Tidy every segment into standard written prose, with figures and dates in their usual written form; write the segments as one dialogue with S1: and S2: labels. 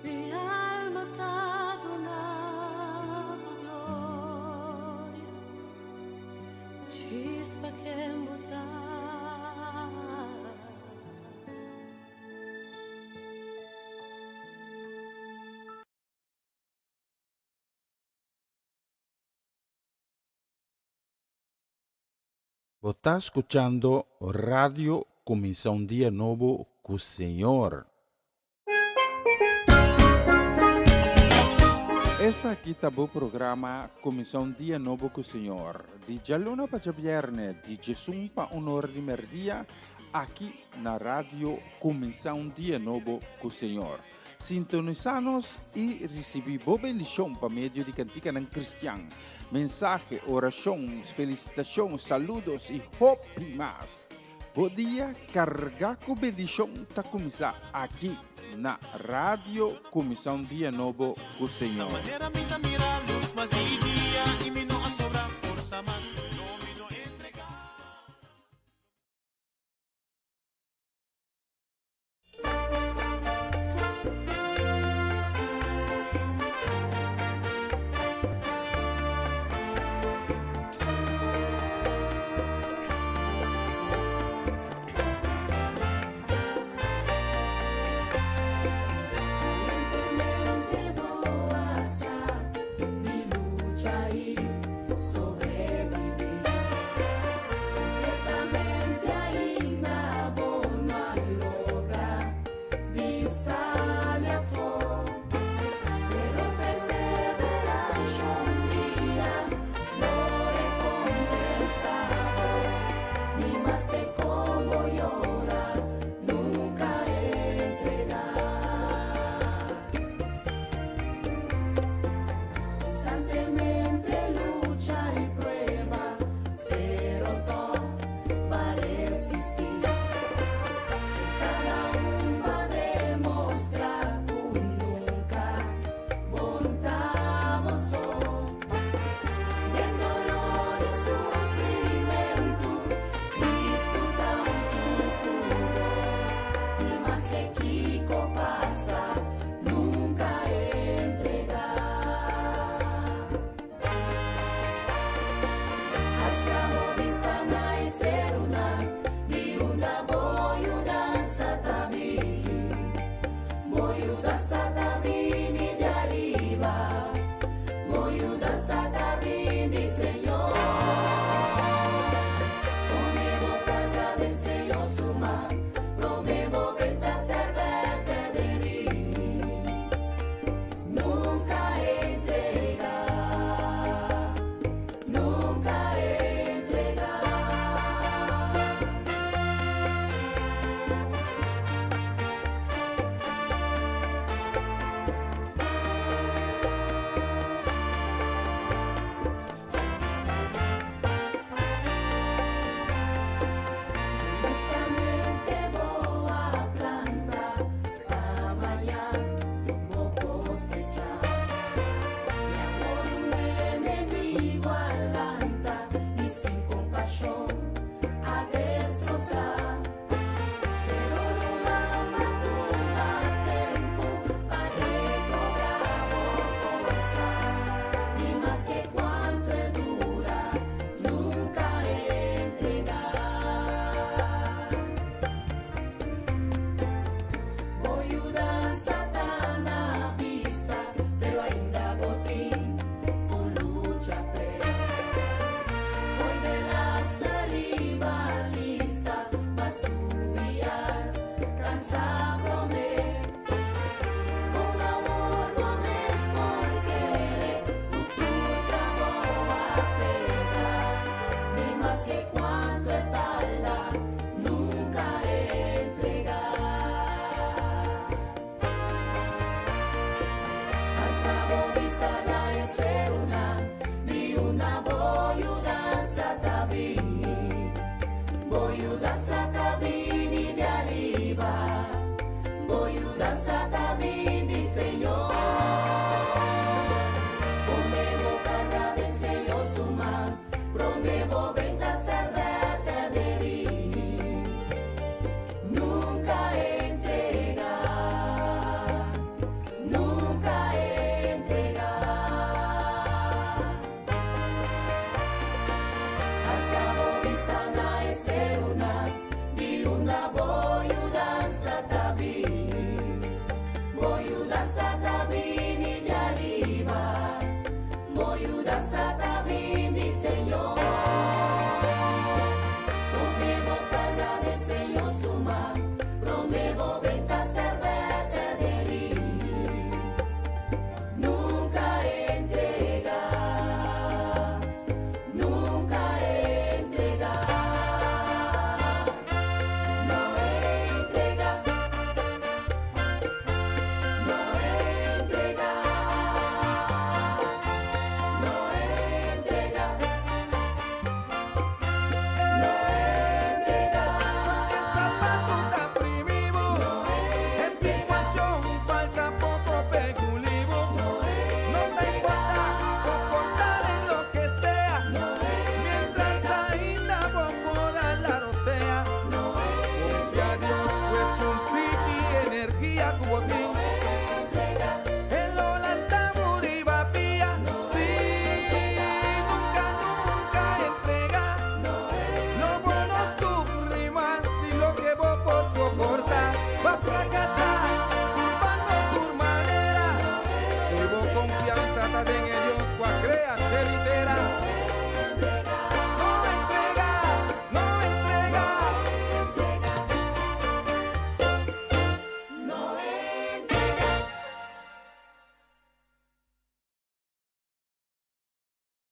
S1: Mi alma t'ha donato gloria, chispa que embotar.
S2: Vos está escuchando Radio Comienza un Día Nuevo con el Señor. Essa aqui tá o programa Comienza un Día Nuevo con el Señor. Di giallona para viernes, di Gesù pa un'ora di merdia, aqui na Radio Comienza un Día Nuevo con el Señor. Sintonizanos y recibí bendición por medio de cantica en cristiano. Mensaje, oración, felicitación, saludos y hope más. Bom dia, carga com bendição está começar aqui na Rádio Começar um Dia Novo com o Senhor.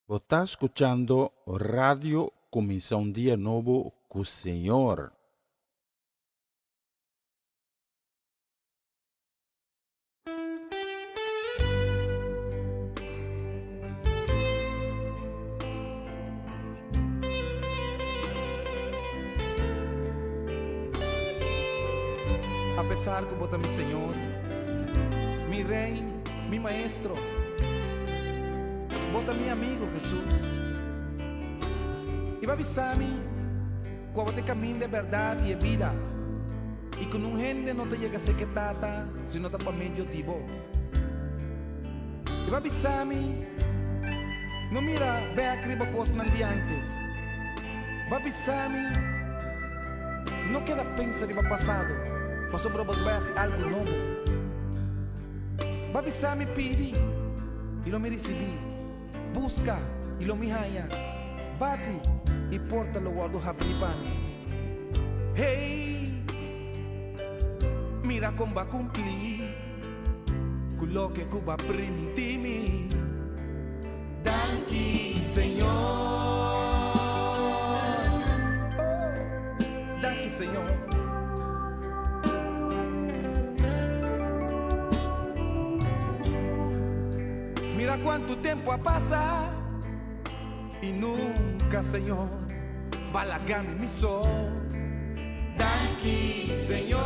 S2: Vos está escuchando Radio Comienza un Día Nuevo con el Señor.
S3: A pesar que vos mi Señor, mi Rey, mi Maestro, vos mi amigo Jesús. Y va a avisarme cuando te camino de verdad y de vida. Y con un gente no te llega a ser que tata, sino está para medio tibo. Y va a avisarme, no mira, ve a criba cosas de antes. Va a avisarme, no queda pensar de pasado. Pasó por vos vai hacer algo nuevo. Va a avisar me pidi y lo me recibí. Busca y lo me haya. Bate y porta lo guardo japipani. Hey, mira cómo va a cumplir con lo que Cuba permitimi. Danke, Señor. Danke, Señor. Mira cuánto tiempo ha pasado y nunca, Señor, va la gana mi sol. Danke, Señor.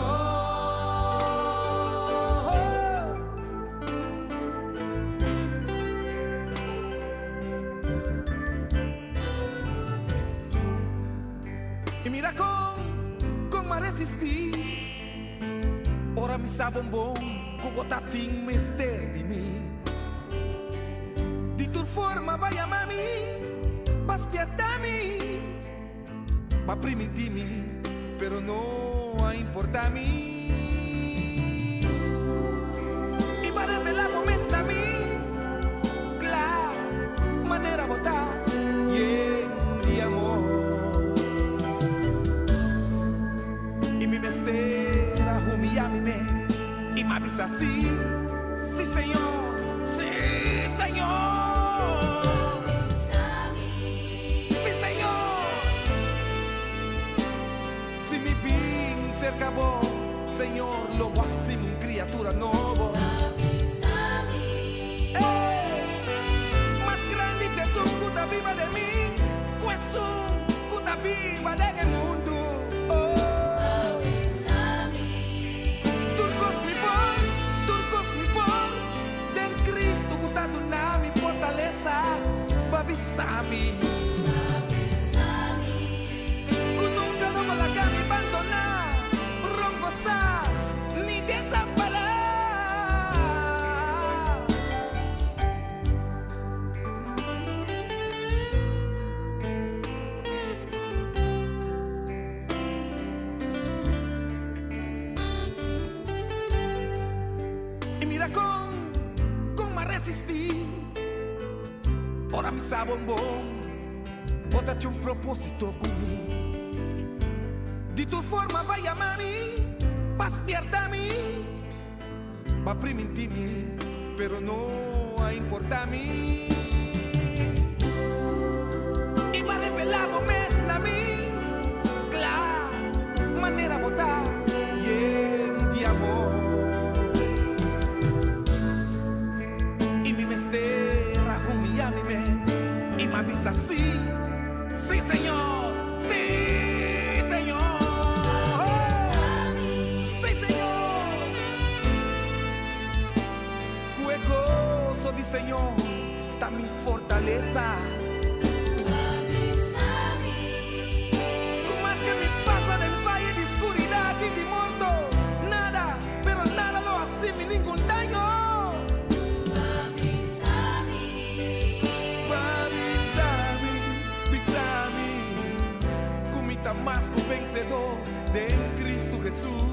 S3: Y mira cómo resistí. Ora mi sabombón, como tatín me esté de mí. Tu forma vai amar-me, vai espiar-me, vai permitir-me, pero não a importar-me. E vai revelar como está a mim, claro, maneira botar de amor. E me vestir a humilhar-me mesmo, e me avisa assim, sim, Senhor, sim, Senhor. Acabou, Senhor, lobo assim, criatura nova. Mas grande Jesus, cuida viva de mim, Jesus, cuida viva de mundo. Turcos me põe, den Cristo, cuida do nome, fortaleza, babisami. Nunca não vai largar me abandonar. Ni desamparar. Y mira cómo me resistí. Ahora me sabe un bon. Bótate un propósito conmigo. De tu forma vai amar-me, vai espiar-me, vai permitir-me, pero não a importar-me. E vai revelar o mesmo a mim, claro, maneira botar de amor. E me vestir a humilhar-me mesmo, e me avisa assim, sim, Senhor. De Senhor, tá me fortaleza. Por mais que me pasa del valle de escuridad y de mundo, nada, pero nada lo hace mi ningún daño. Comita más que vencedor de Cristo Jesús.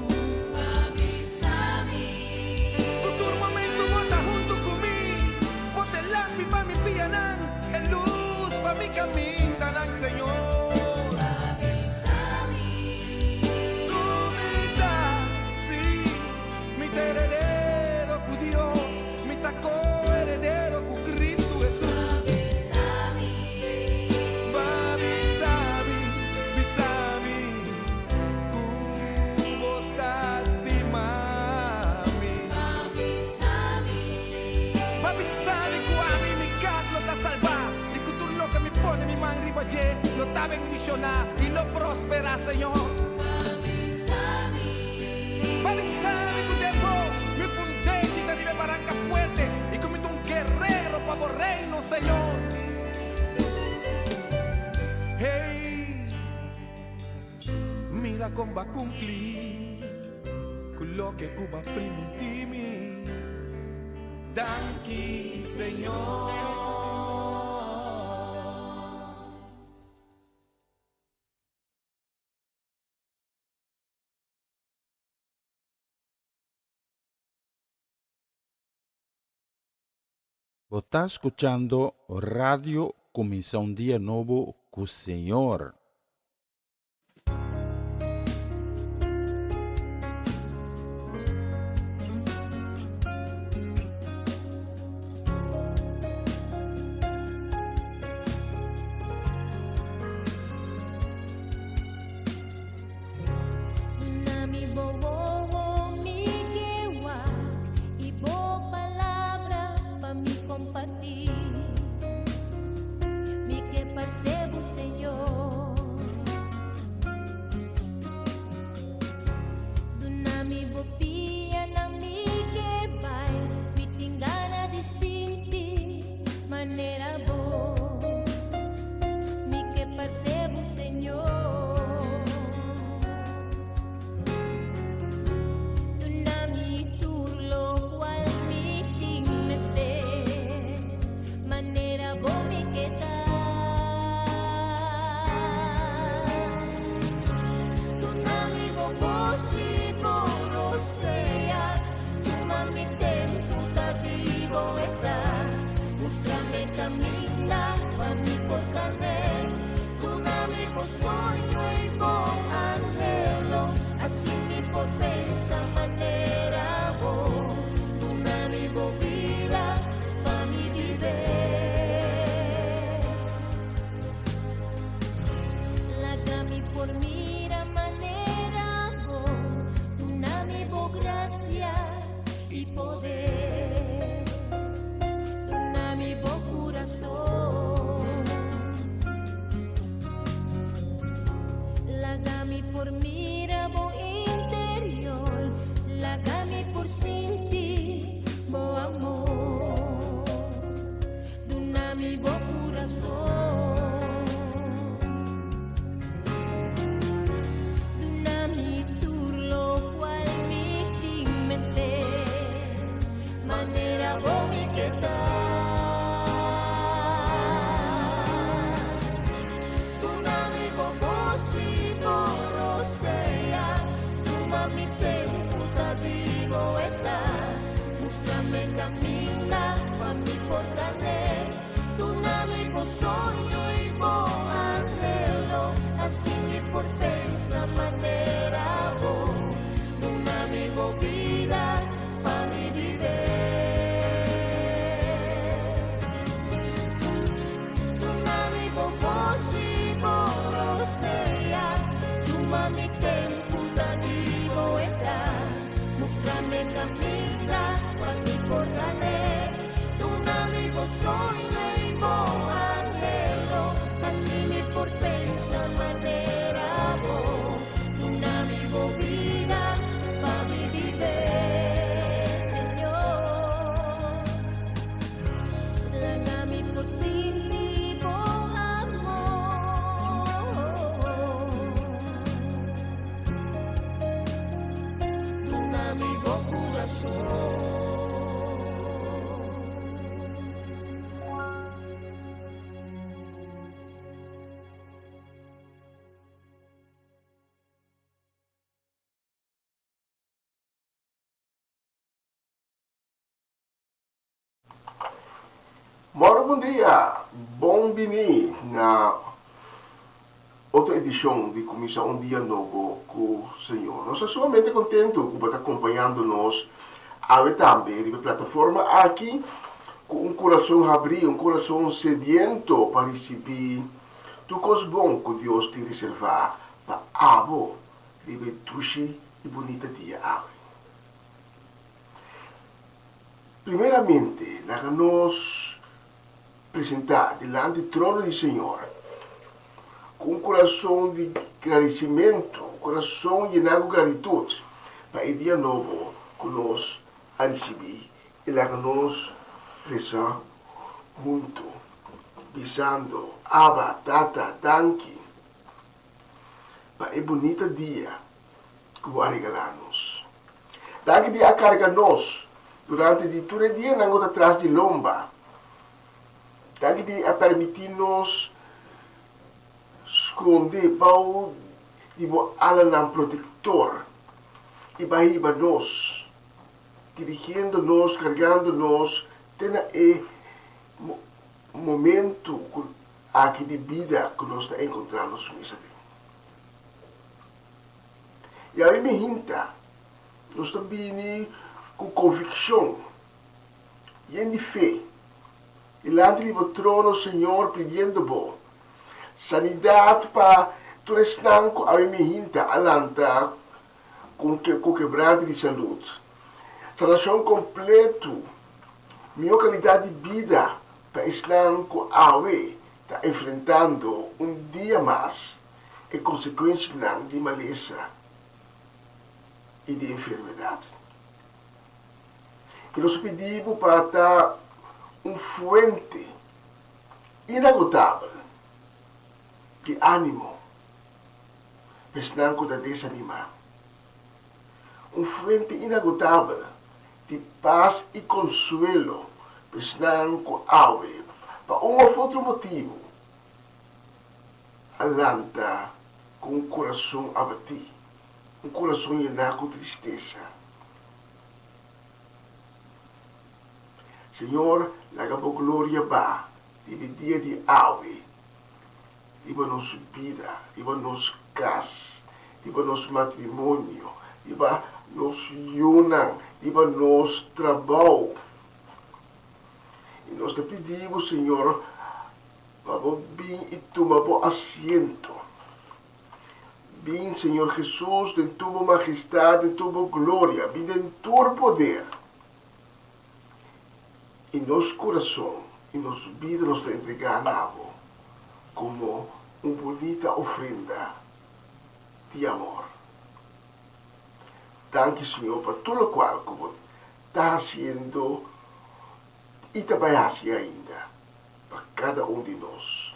S3: Pa mi pianan, el luz Papi sabe que a mí mi casa lo está salvar. Y que tú lo que me pone mi man arriba allí, lo está bendicionar y lo prospera, Señor. Papi sabe que usted me fundé y te vive barranca fuerte. Y comí un guerrero para el reino, Señor. Hey, mira cómo va a cumplir con lo que Cuba primi. Danki, Señor.
S2: Você está escuchando Radio Começar um Dia Novo com o Senhor.
S1: Percebo, Senhor, do nami bopia na mi que vai, me tingana de sinti maneira boa, me que percebo, Senhor, do nami turlo qual me tineste, maneira boa me que dá. Mostrame camina pa mi por caner, con amigo sueño y bom anhelo, así mi por pensa manera bo, un amigo vida pa mi viver. La gami por mira manera bo, un amigo gracia y poder. Lagami por mira bo interior, lagami por sentir bo amor, dunami bo corazón, dunami turlo cual mi timeste, manera bo mi que tal. Mostrame camina pa mi portaner, tu amigo sueño y bom anhelo, así mi por pensa manera bo, un amigo vida pa mi viver. Tu amigo posible rosea, tu mami tempo da divo eta, mostrame camina por ganar, un amigo sueño y bom anhelo, así mi por pensa manera bo, un amigo vida pa mi viver, Señor, lagami por sin mi bom amor, un amigo corazón.
S4: Bom dia, bom-vindo na outra edição de Comissão Um Dia Novo com o Senhor. Nós estamos somente contentes por estar acompanhando-nos também na plataforma aqui, com um coração aberto, um coração sedento para receber tudo coisa bom que Deus te reservar para a abo de betushi e bonita dia. Primeiramente, Láganos presentar delante do trono do Senhor com um coração de agradecimento, um coração llenado de gratitude para o dia novo que nós a receber. E láganos rezar muito, pisando, Abba, Tata, Danke, para o bonito dia que vai regalar-nos. Danke de carregar-nos durante todo o dia não atrás de lomba. Danke de permitir-nos esconder pau de alam protetor e para nós, dirigindo-nos, carregando-nos, tendo momento aqui de vida que nós encontramos nessa vida. E aí me hinta, nós também com convicção e em fé, e lá do trono, Senhor, pedindo sanidade para todo estanco, aí me hinta, alanta com quebranto de saúde. Sanação completo, minha qualidade de vida para estanco, aí está enfrentando dia mais e consequências de maleza e de enfermidade. E nós pedimos para estar fuente inagotável de ânimo, para não desanimar. Fuente inagotável de paz e consuelo, para não para outro motivo, alanta com um coração abatido, um coração llenado de tristeza. Senhor, laga por glória ba, de dia de ave, de nossa vida, de nosso casa, de nosso matrimônio, de nosso união, de nosso trabalho. E nós te pedimos, Senhor, para vir e tomar assento. Vem, Senhor Jesus, em tua majestade, em tua glória, vem em teu poder. E nosso coração, e nossa vida, nos entregamos como uma bonita ofrenda de amor. Danke, Senhor, por tudo o qual como está fazendo e também ainda para cada de nós.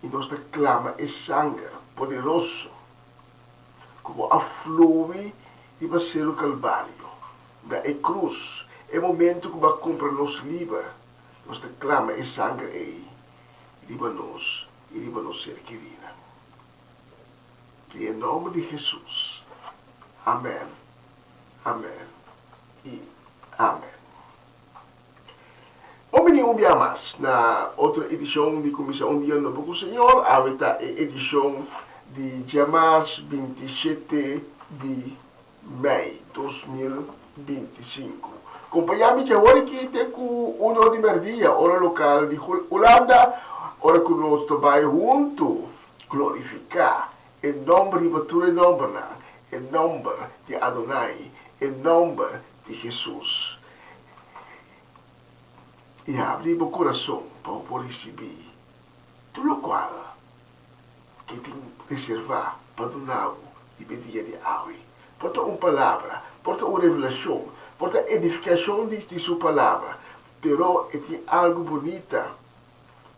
S4: E nós te clama e sangue poderoso como aflui e vai ser o Calvário da cruz. É o momento que vai comprar nos livre, nós te clama e sangue e vai nos ser querida. Que em nome de Jesus. Amém. Amém. E amém. Vamos um dia mais na outra edição de Comissão Dia Novo com o Senhor. A edição de dia mais 27 de maio de 2025. Acompanhamos agora que tem com o de Merdia, hora local de Holanda, hora que nós trabalhamos junto, glorificar em nome de Batura e nome, em nome de Adonai, em nome de Jesus. E abrir o coração para receber tudo o qual que tem que reservar para donar de dia de ave. Porta uma palavra, porta uma revelação, porta edificação de sua palavra, pero tem algo bonito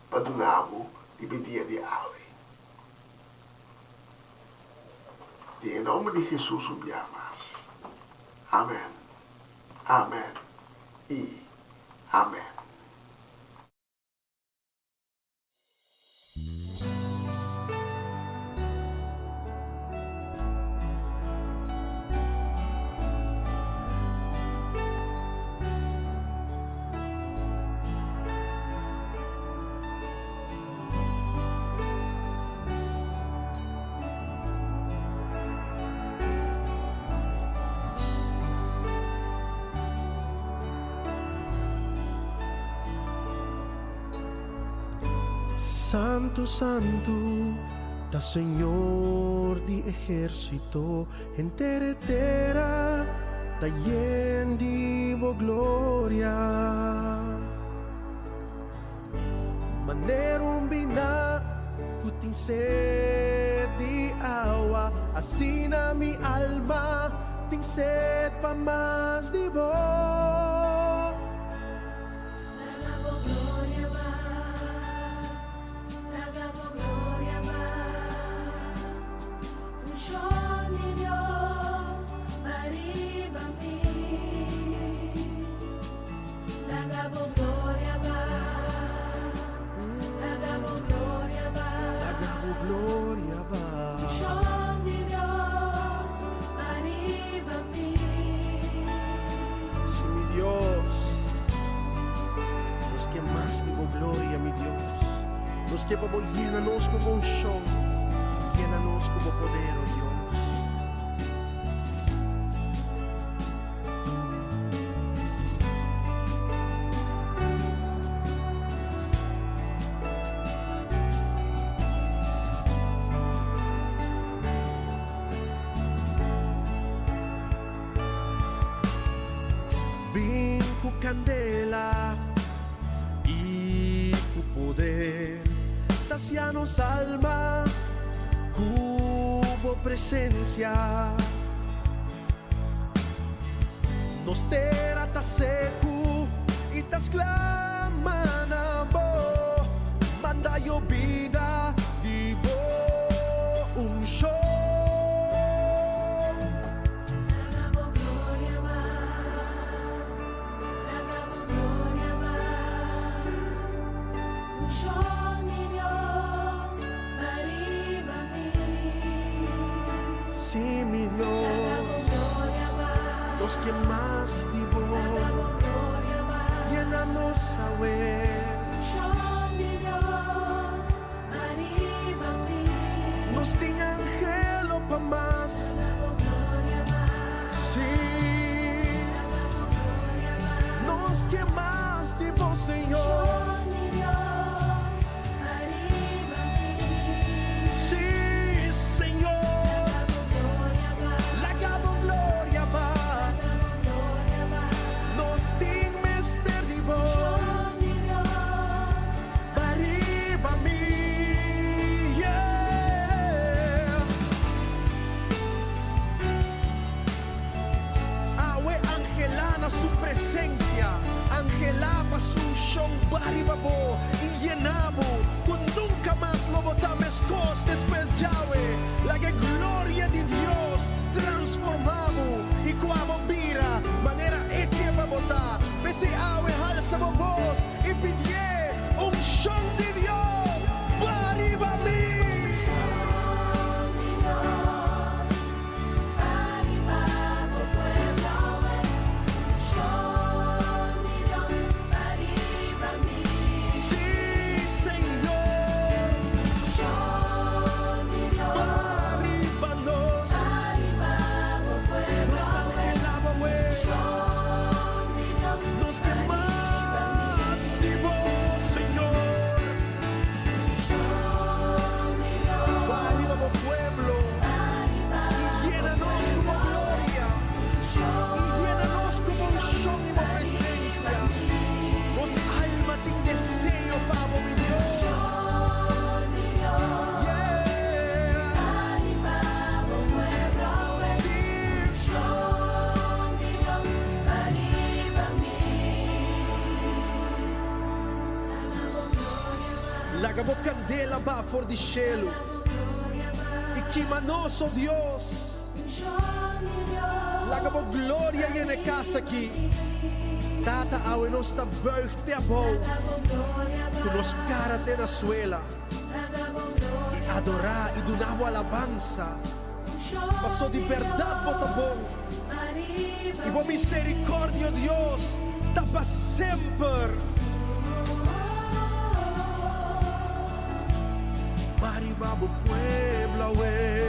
S4: para donar de dia de ave. Em nome de Jesus o amas. Amém. Amém. E amém.
S5: Santo, Santo, da Senhor de ejército, entera, da lleno de glória. Nerum bina kuting sed di awa, asina mi alma ting sed pa mas di bo.
S1: Nagabo gloria ba, nagabo gloria ba, unción ni Dios, mariba mi. Nagabo gloria ba, nagabo gloria ba,
S5: Nagabo gloria ba,
S1: unción ni Dios, mariba mi.
S5: si mi Dios, los que más digo gloria, mi Dios, los que como llénanos como unción, llénanos como poder, oh Dios. Binku candela y tu poder, sacianos alma, cubo presencia, nos terata seco y tas claman bo, manda yo vida, divo un show.
S1: Nagabo gloria ba, nagabo gloria ba, unción ni Dios, mariba mi.
S5: Sí, mi
S1: Nagabo
S5: Dios,
S1: gloria ba,
S5: los que más divo,
S1: nagabo gloria ba,
S5: llénanos a ver,
S1: unción ni Dios, mariba mi.
S5: nos ting angelo pa más,
S1: Nagabo gloria ba,
S5: sí,
S1: nagabo gloria ba,
S5: nos que más divo, Señor,
S1: unción ni Dios, mariba mi.
S5: sí, Señor,
S1: Nagabo gloria ba,
S5: la gabo gloria va,
S1: nagabo gloria ba,
S5: nos ting mester divo,
S1: unción ni Dios,
S5: arriba mí, yeah. Awe angelana su presencia, angelaba su shon baribabo y llenabo, con nunca más lo botames costes pues Yahweh, la que gloria de Dios transformamos y cuamo mira, manera que va a botar, pese awe alza voz y pidie un shon de Dios, bariba mí.
S1: ni Dios, arriba tu pueblo, unción ni Dios, arriba mi.
S5: Sí, Señor,
S1: Unción ni Dios,
S5: baríbanos,
S1: arriba tu pueblo,
S5: nos angelaba, güey,
S1: unción ni Dios,
S5: nos que más divo, Señor,
S1: unción ni Dios,
S5: baríbamo pueblo,
S1: arriba
S5: y llénanos como gloria, y llénanos como unción y como presencia, nos alma tin deseo, pavo, mi Dios,
S1: unción ni Dios,
S5: yeah,
S1: arriba tu pueblo,
S5: sí,
S1: unción ni Dios, arriba mi. Nagabo gloria ba,
S5: la gabo candela va for di cielo,
S1: nagabo gloria ba,
S5: y quimanoso Dios,
S1: unción ni Dios,
S5: la gabo gloria llene casa aquí, tata awe nos ta buigte abo,
S1: nagabo gloria ba,
S5: tu nos cara te na suela,
S1: nagabo
S5: y
S1: gloria,
S5: adorar y dunamo alabanza,
S1: unción
S5: paso di
S1: ni
S5: verdad
S1: Dios,
S5: botabon,
S1: arriba
S5: y bo misericordio Dios, tapa sempre, baribabo pueblo awe.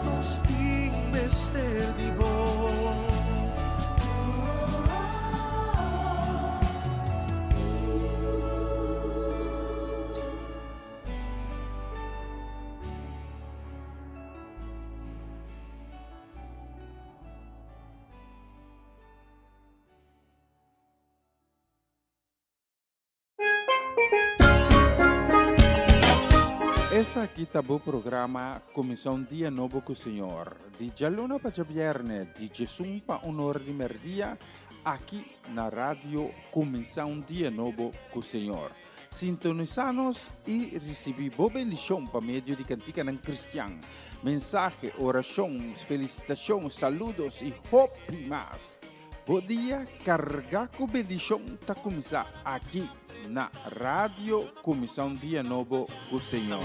S5: Nos ting mester divo,
S2: Essa aqui tá o programa Comissão Dia Novo com o Senhor. De Jaluna para Viernes, de Jesus para Honor de Merdia, aqui na rádio Comissão Dia Novo com o Senhor. Sintonizanos e recebi boa bendição para meio de cantiga ng Cristian. Mensagem, orações, felicitações, saludos e hope mais. Bom dia, carga com bendição tá começar aqui na Rádio Comissão Dia Novo com o Senhor.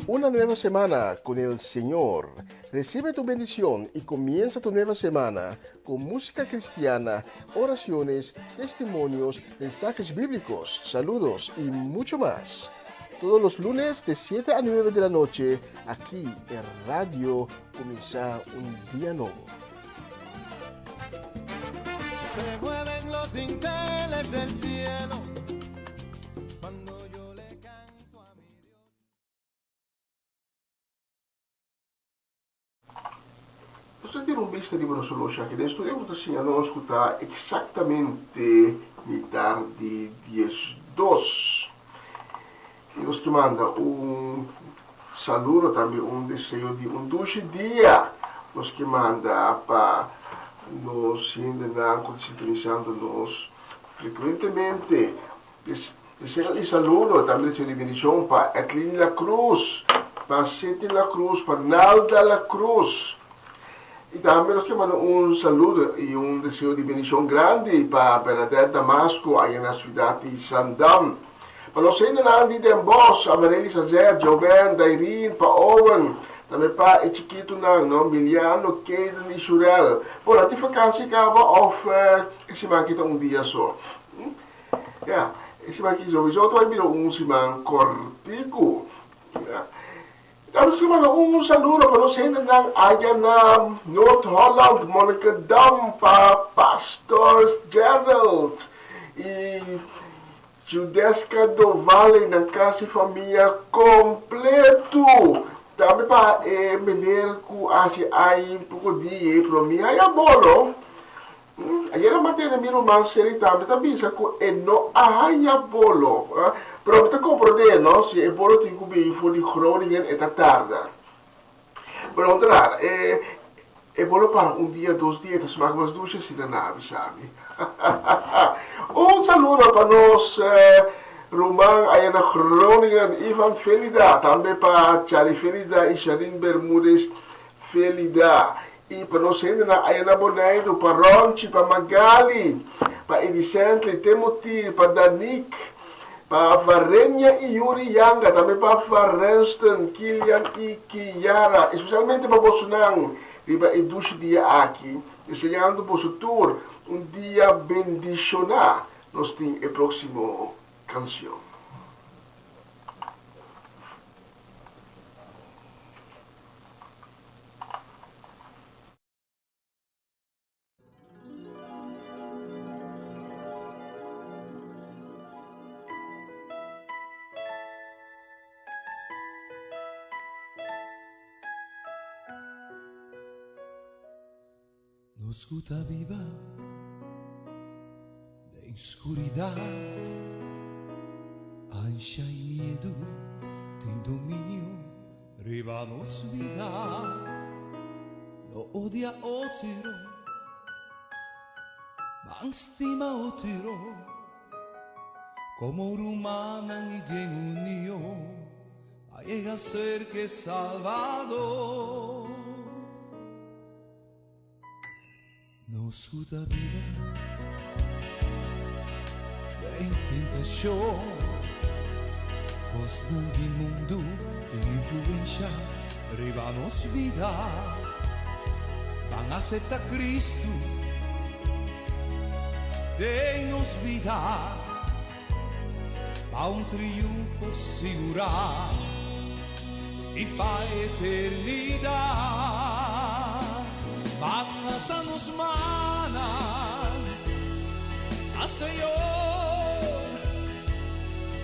S4: Una nueva semana con el Señor. Recibe tu bendición y comienza tu nueva semana con música cristiana, oraciones, testimonios, mensajes bíblicos, saludos y mucho más. Todos los lunes de 7 a 9 de la noche, aquí en Radio Comienza un Día Nuevo.
S5: Se mueven los dinteles del cielo cuando yo le canto a mi Dios.
S4: Posso ter vista di una soluzione che adesso devo non ascoltare esattamente metade 10:02. E nos que manda saludo também desejo de dulce dia. Nos que manda para nos ainda sintonizando nos frequentemente. Desejo e saludo também desejo de bendição para Etlin La Cruz, para Seti La Cruz, para Nalda La Cruz. E também nos que manda saludo e desejo de bendição grande para Bernadette Damasco, aí na cidade de Sandam. Para nós ainda na de Dembos, Amareli Sazer, Joven, Dairin, para Owen, também para Chiquito não, Miliano, Caden e Shurel. Por a vakantie acaba of esse aqui dia só. Ja, esse aqui sowieso vai vir simang cortico. Tapos que mano saludo para nós ainda na área na North Holland, Monica Dam, para Pastor Gerald e Judesca do Vale na casa e família completo. Também para menir ku asi ay pukodi para mim ay abolo. Aí era matéria miro mais sério também bisa ku no ay abolo. Pero kita comprende no si e bolo tin ku bi fu di Groningen eta tarda. Pero outra e bolo para dia, 2 dias, mas mais duas se na nave, sabe? Saludo para nós Rumang aí na Groningen, Ivan Felida, também para Charlie Felida e Sharin Bermúdez Felida. E para nós ainda na Ayana Bonairo, para Ronchi, para Magali, para Edicente, Timothy, para Danik, para Varenya e Yuri Yanga, também para Farensten, Kilian e Kiara, especialmente para Bolsonaro, para Eduche dia aqui, desenhando para o futuro dia bendicionar. Nós temos a próxima canção.
S5: No escuta viva de escuridad, ansia y miedo, ten dominio, ribanos vida, no odia otro, bang stima otro, como rumanan y demonio, a llega a ser que salvador. No escuta vida de tentación, costa del mundo de influencia, ribanos vida, van a aceptar Cristo, denos vida, pa un triunfo segura y pa eternidad. Banas nos manan a Señor,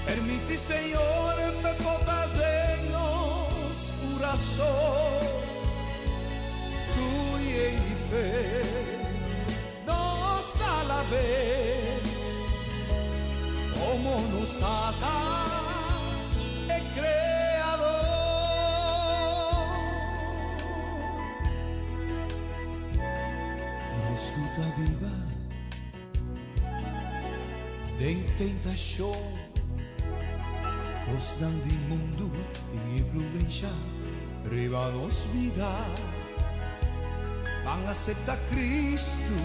S5: permite Señor me poder de nos corazón, tu y en fe nos da la ve como nos trata el Creador. Nos escuta viva de tentação, os não de mundo tem influência, riba nos vida. Van acepta Cristo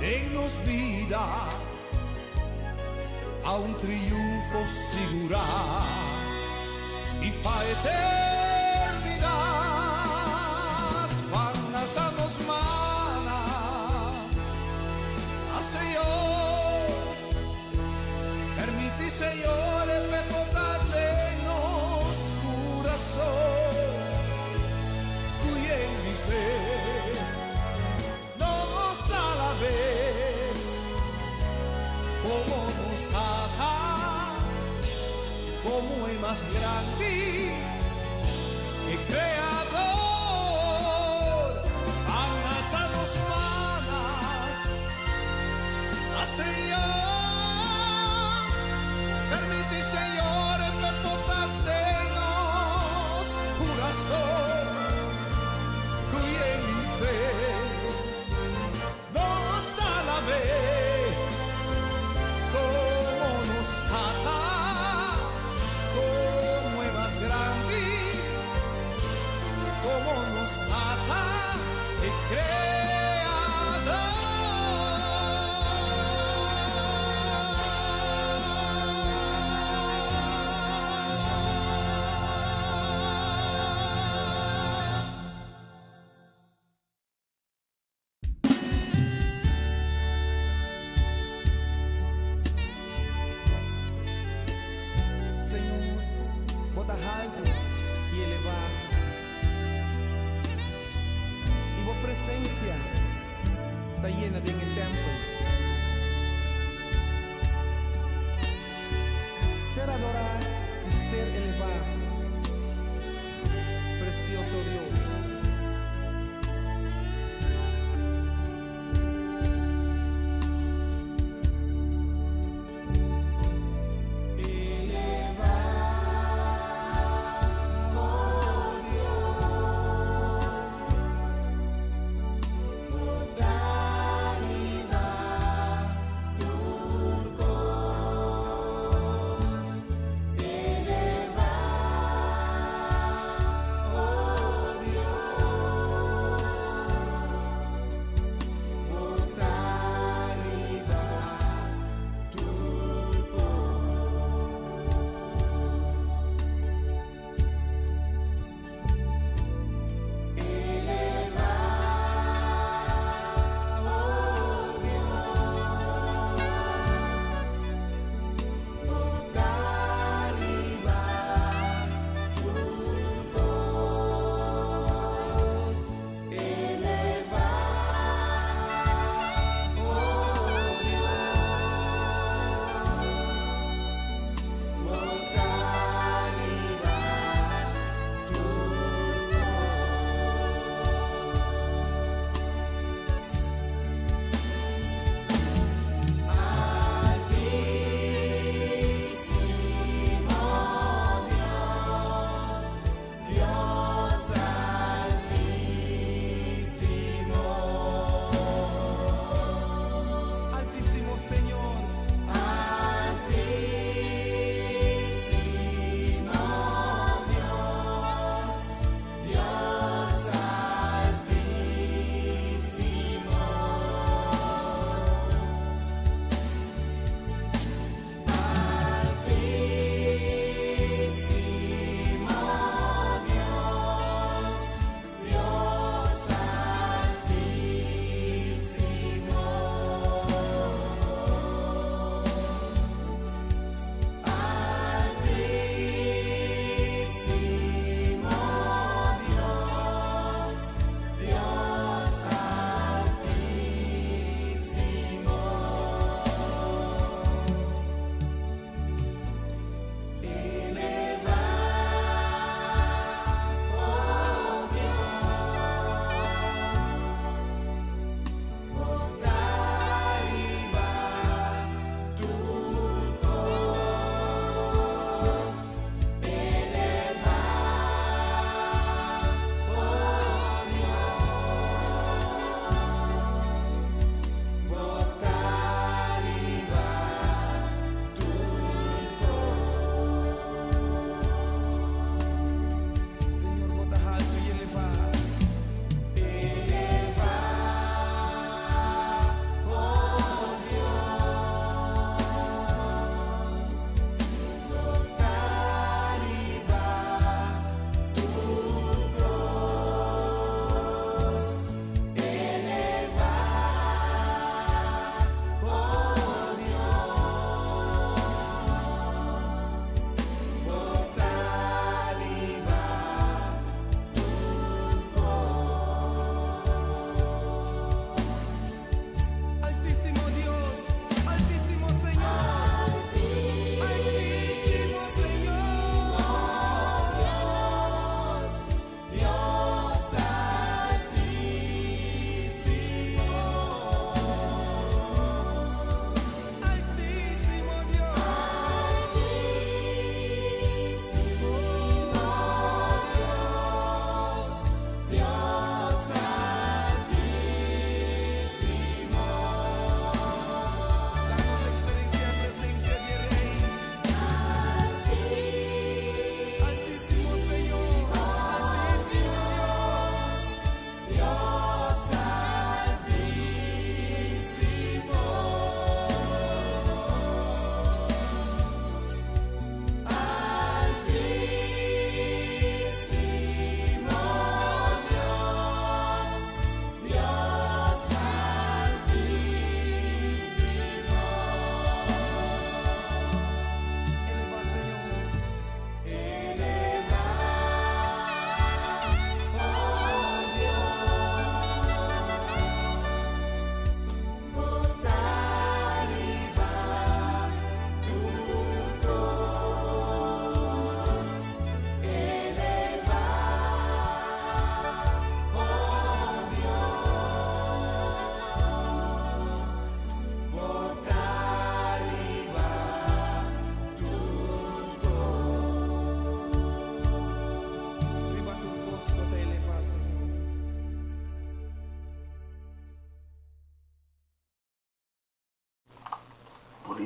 S5: em nos vida, a um triunfo segurar e para eternidade. Van alzarnos mana a Senhor, permite Senhor e pepotar de nos coração. Como nos trata, como é mais grande e Creador. Alza-nos mana a Senhor, permite Senhor pepotar de nos coração, que em fé nos dá la vez. Como nos trata el Creador. Senhor, bota alto e elevar. Tu presencia está llena en el templo. Ser adorar y ser elevar, precioso Dios.
S1: elevar.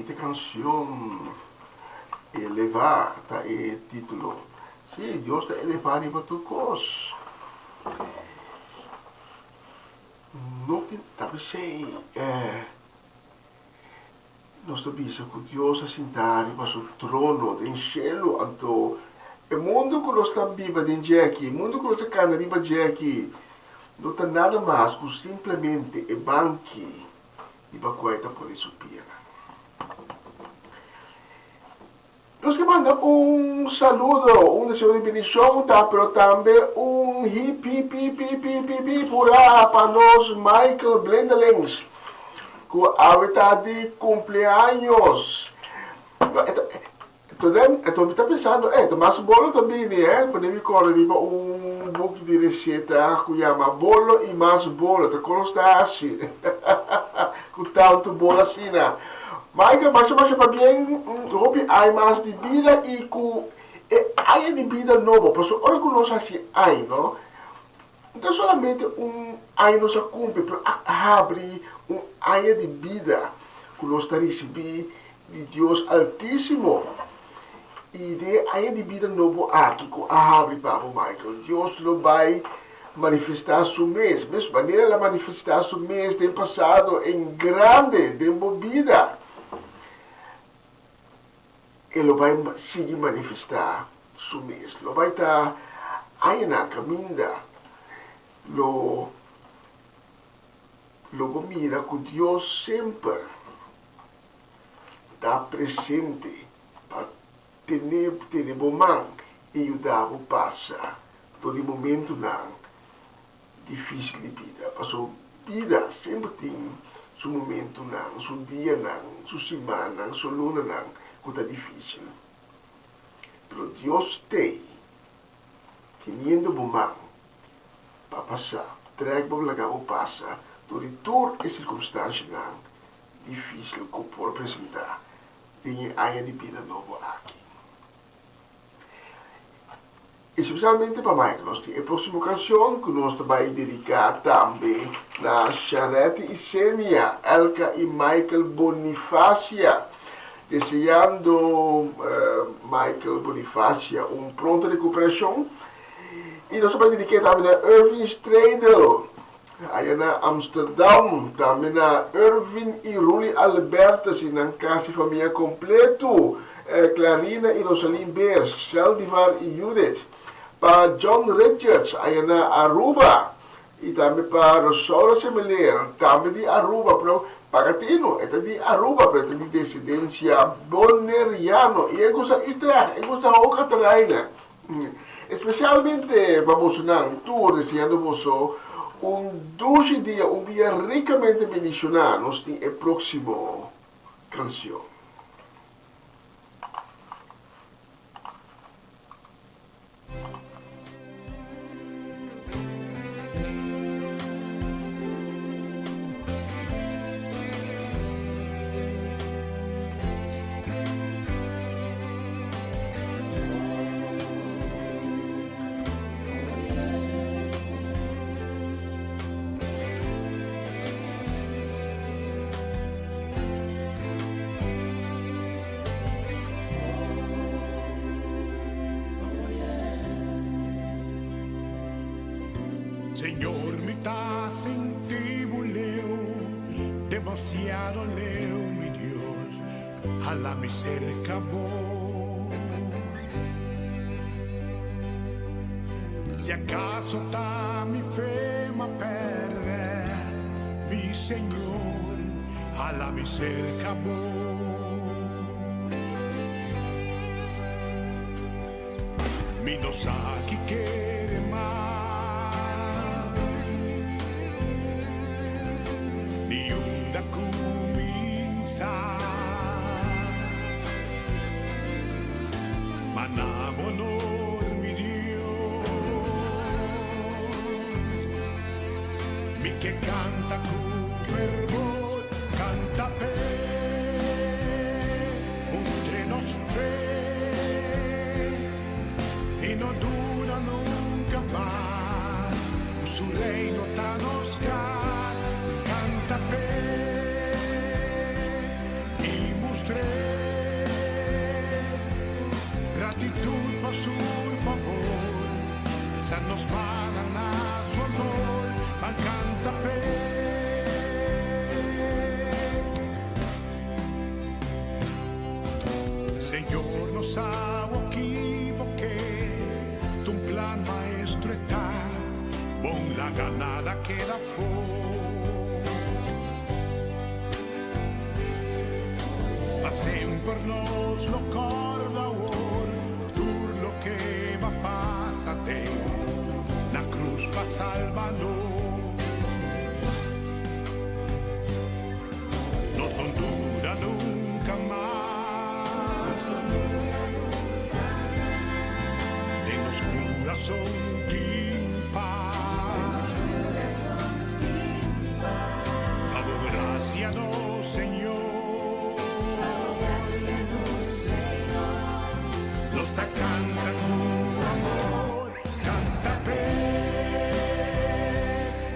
S4: esta canción elevar, está el título. Sí, Dios te elevar para tu cos. No que talvez nós sabemos que Deus assentar para o trono do cielo, então o mundo que nós estamos vivendo aqui, o mundo que nós estamos vivendo aqui, não tem nada mais que simplesmente o banco e para coisa por isso pira. Nós que mandar saludo, desejo de bendição, tá? Pero também hip hip hip hip hip hip pura para nós, Michael Blendelings, que está de cumpleaños. Então, está pensando, mas bolo também, né? Quando me corre, book de receita que chama bolo e mais bolo, te consta assim. Com tanto bolo assim, né? Michael, mas para bem, hope há mais de vida e com há de vida novo, porque olha que nós assim há, não? Então solamente ano não se cumpre, mas abre ano de vida que nós está recebendo de Deus Altíssimo. E de ano de vida novo aqui que abre para Michael. Deus lo vai manifestar seu mês, mesmo maneira ela manifestar seu mês do passado em grande, de vida. Ele vai seguir manifestar seu mês. Ele vai estar aí na caminha. Lo mira que Deus sempre está presente para ter bom mão e ajudar a passar todo momento não difícil de vida. Para sua vida sempre tem seu momento não, seu dia não, sua semana não, sua luna não. Está difícil. Pero Deus tem tendo bom mão para passar. Traga para lagar o passa. Durante todas as circunstâncias difíceis que pode apresentar. Tem área de vida nova aqui. Especialmente para Michael, nós temos a próxima canção que nós vamos dedicar também na Charete e Sênia, Elka e Michael Bonifácia. Desejando Michael Bonifácia pronta recuperação. E nós vamos dedicar também a Irving Stradel, aí na Amsterdam, também a Irving e Ruli Albertas, na casa família completo, Clarina e Rosalie Beers, Saldivar e Judith, para John Richards, aí na Aruba, e também para Rosaura Semeler, também de Aruba, pero Pagatino, esta de Aruba, pero esta de descendencia boneriano, e eu gosto de trazer, eu gosto de trazer, especialmente vamos a tour, desejando você dulce dia, dia ricamente bendicionado, nos tem a próxima canção.
S6: Señor, me estás en ti, leo, demasiado leo, mi Dios, a la mi cerca voy. Si acaso está mi fe me perde, mi Señor, a la mi cerca voy. Mi no sabe quiere más. Honor, mi Dios, mi que canta con fervor, canta pe, mostrenos su fe, y no dura nunca más, su reino tan oscas, canta pe, y mostré nos pagan a su honor, mancanta pe. Señor, no sabe equivoqué, tu plan maestro está, con la ganada que la fue. Passem per nos lo corda or, dur lo que va passate, la cruz va salvarnos. No dura nunca más, en los corazón sin paz. Damos gracias, no Señor. Nos ta canta tu amor, canta pe,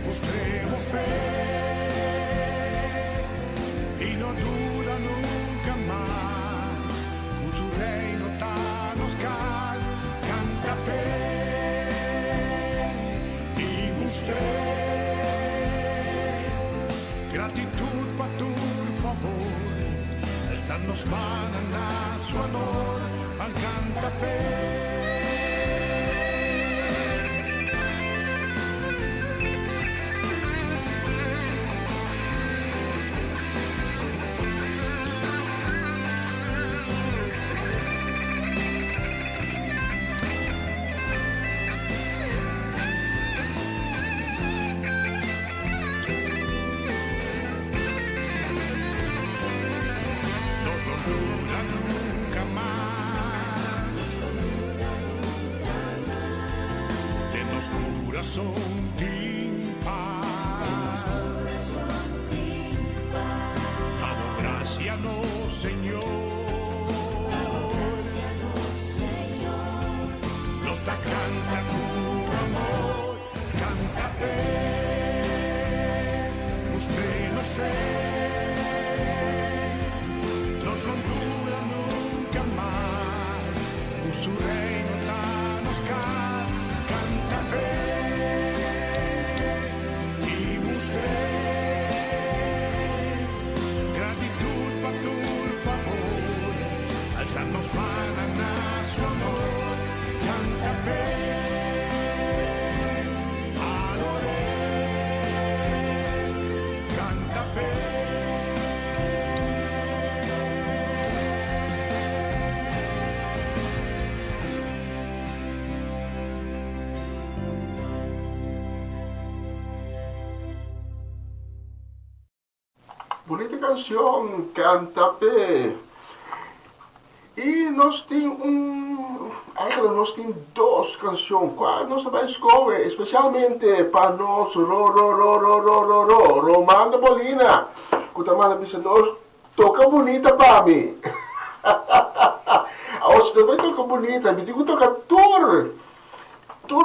S6: mostremos fe, y no dura nunca más, tu reino ta nos cas, canta pe, y mostré gratitud pa tu favor, alzarnos manan a su honor, canta pe. No dura nunca más, de los corazón sin paz. Damos gracias, no Señor. Nos da canta tu amor, canta pe, mostremos fe. Nos non dura nunca más, su reino ta nos canta pe, y mostré gratitud pa tu favor, alzarnos manan a su honor, canta pe, adoré, canta pe.
S4: Bonita canción, canta pe. E nós temos eigenlijk nós temos duas canções, qual nós vamos escolher, especialmente para nós, Romana Molina, que também disse, nós toca bonita para mim. Os também toca bonita, me digo toca tour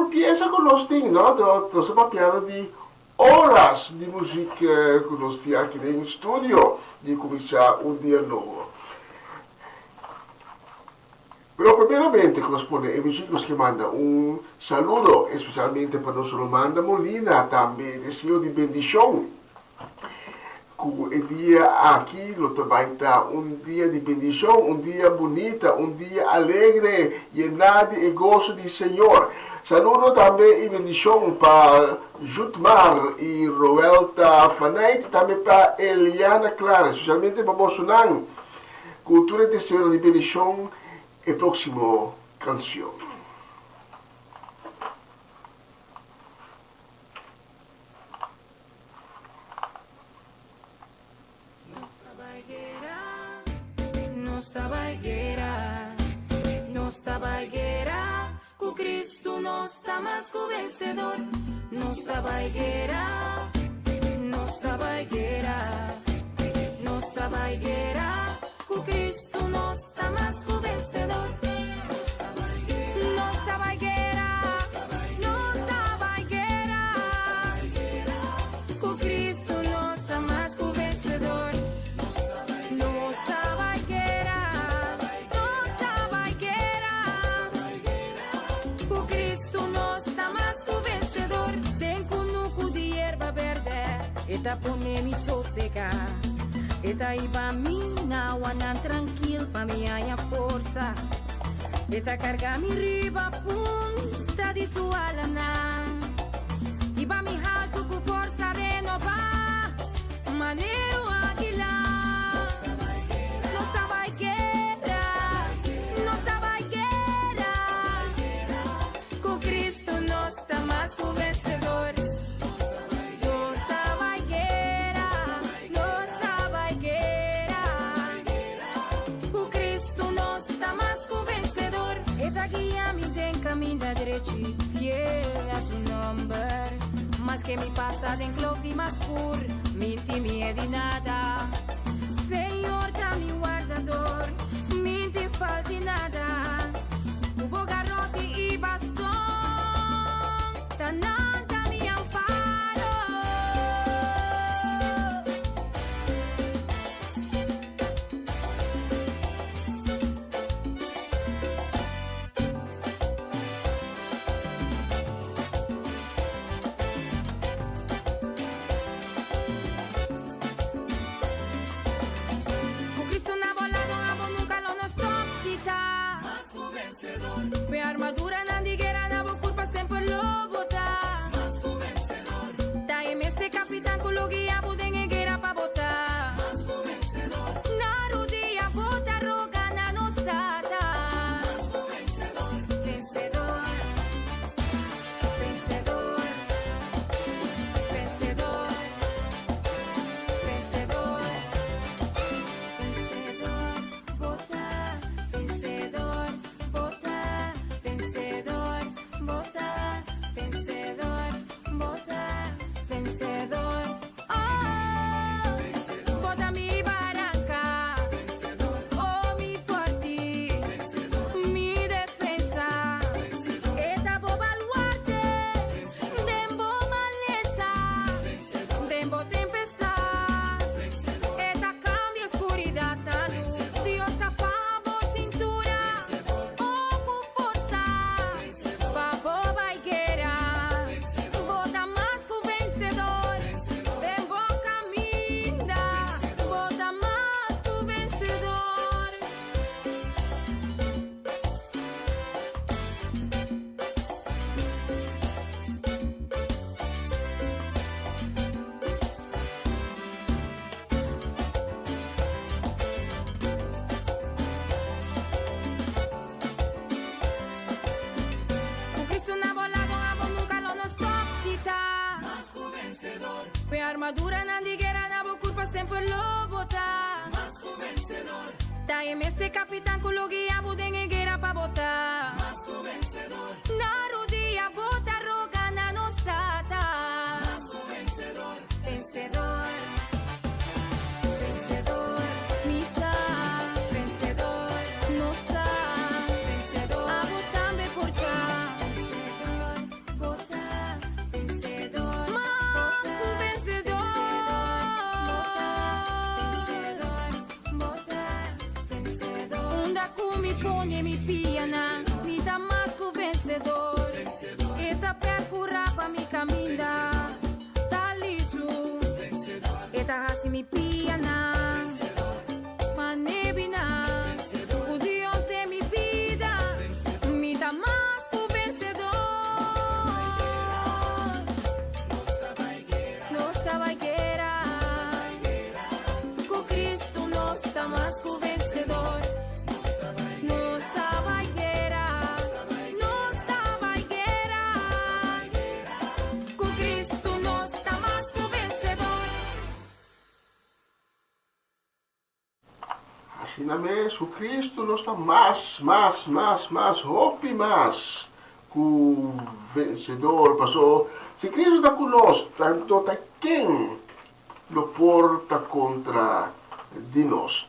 S4: pieza que nós temos, não? Nós temos piano de horas de música que nós temos aqui no estúdio, de começar dia novo. Pero primeramente corresponde a músicos que mandan saludo, especialmente para nosso Romana Molina, também deseo de bendição. Que o dia aqui lo também está dia de bendição, dia bonita, dia alegre, llenado de gozo do Senhor. Saludo também e bendição para Jutmar e Roelta Fanait, também para Eliana Clara, especialmente para Bolsonaro. Cultura de Senhor de bendição. E próximo canción.
S1: Nossa baigueira, com Cristo nós está mais que o vencedor. Nossa baigueira, com Cristo nós está mais que o vencedor. Nossa baigueira, com Cristo nós está mais que o vencedor. Nossa baigueira, com Cristo nós está mais que Eta pone-me sossegar. Eta iba mina wanan tranquil pa minha força. Eta carga mi riba punta di sua lana. Iba mi halto com força renovar. Maneiro águila. Nos tava guerra. Nos tava guerra. Com Cristo nós tá mais que vencedor. Nos tava guerra. Nos tava guerra. Com Cristo nós tá mais que vencedor. Eta guia me tem caminho da direita, fiel a seu nome. Mas que me passa de cloth mais pur, me teme de nada. Senhor, tá me guardador, me te falta nada. O bom garrote e bastão, tá nada me amparo. Mi armadura nandiguera na culpa sempre lo botar. Mas com vencedor. Daí este capitão com lo guia puden guerra pa botar. Mas com vencedor. Na rodia bota roga na nostata. Mas com vencedor. Vencedor. Vencedor. Vencedor. Vencedor. Vencedor. Bota. Vencedor. Bota. Vencedor, bota, vencedor, bota, vencedor. Oh, vencedor. Bota mi barranca, vencedor. Oh, mi forte, vencedor. Mi defensa, vencedor. Eta bo baluarte, vencedor. Dembo maleza, vencedor. Dembo tempestad, vencedor. Eta cambia oscuridad a luz. Dios a favor cintura, vencedor. Oh, con forza. Papo vai guerra, bota mais que o vencedor. Tempo caminha, bota mais que o vencedor. Com Cristo na bolada, a bom nunca lo nos toca. Mas com vencedor. Mi armadura nandiguera na culpa sempre lo botar. Mas com vencedor. Daí este capitão com lo guia puden guerra pa botar. Mas com vencedor. Na rodia bota roga na nostata. Mas com vencedor. Vencedor. Vencedor. Mita. Vencedor. Nostá. Vencedor. A botambe por cá. Vencedor. Bota. Vencedor. Mas com vencedor. Vencedor. Bota. Vencedor. Onda com me põe me piana. Me dá mais que o vencedor. Eta percurra pa mi caminha. Tá liso. Eta assim me piana. Manebina. O Deus de mi vida. Me dá mais que o vencedor. Nos estava guerra. Com Cristo nós está mais que o vencedor. Nos estava guerra. Nos estava guerra. Com Cristo nós está mais que o vencedor.
S4: Assim na mesmo, Cristo nós está mais, hope mais que o vencedor. Passou. Se Cristo está conosco, tanto está quem lo porta contra de nós.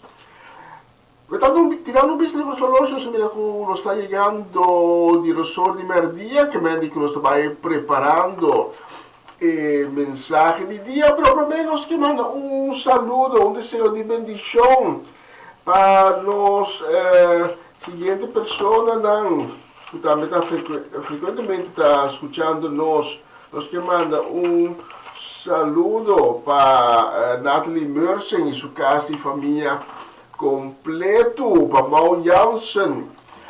S4: Tirando un business solution, se mira como nos está llegando di Rosor di Merdia, que me dice que nos está preparando mensaje de día, pero por lo menos que manda un saludo, un deseo de bendición para los siguientes personas que también frecuentemente está escuchando los que manda un saludo para Natalie Mersing e sua casa e família completo, para Mau Jansen,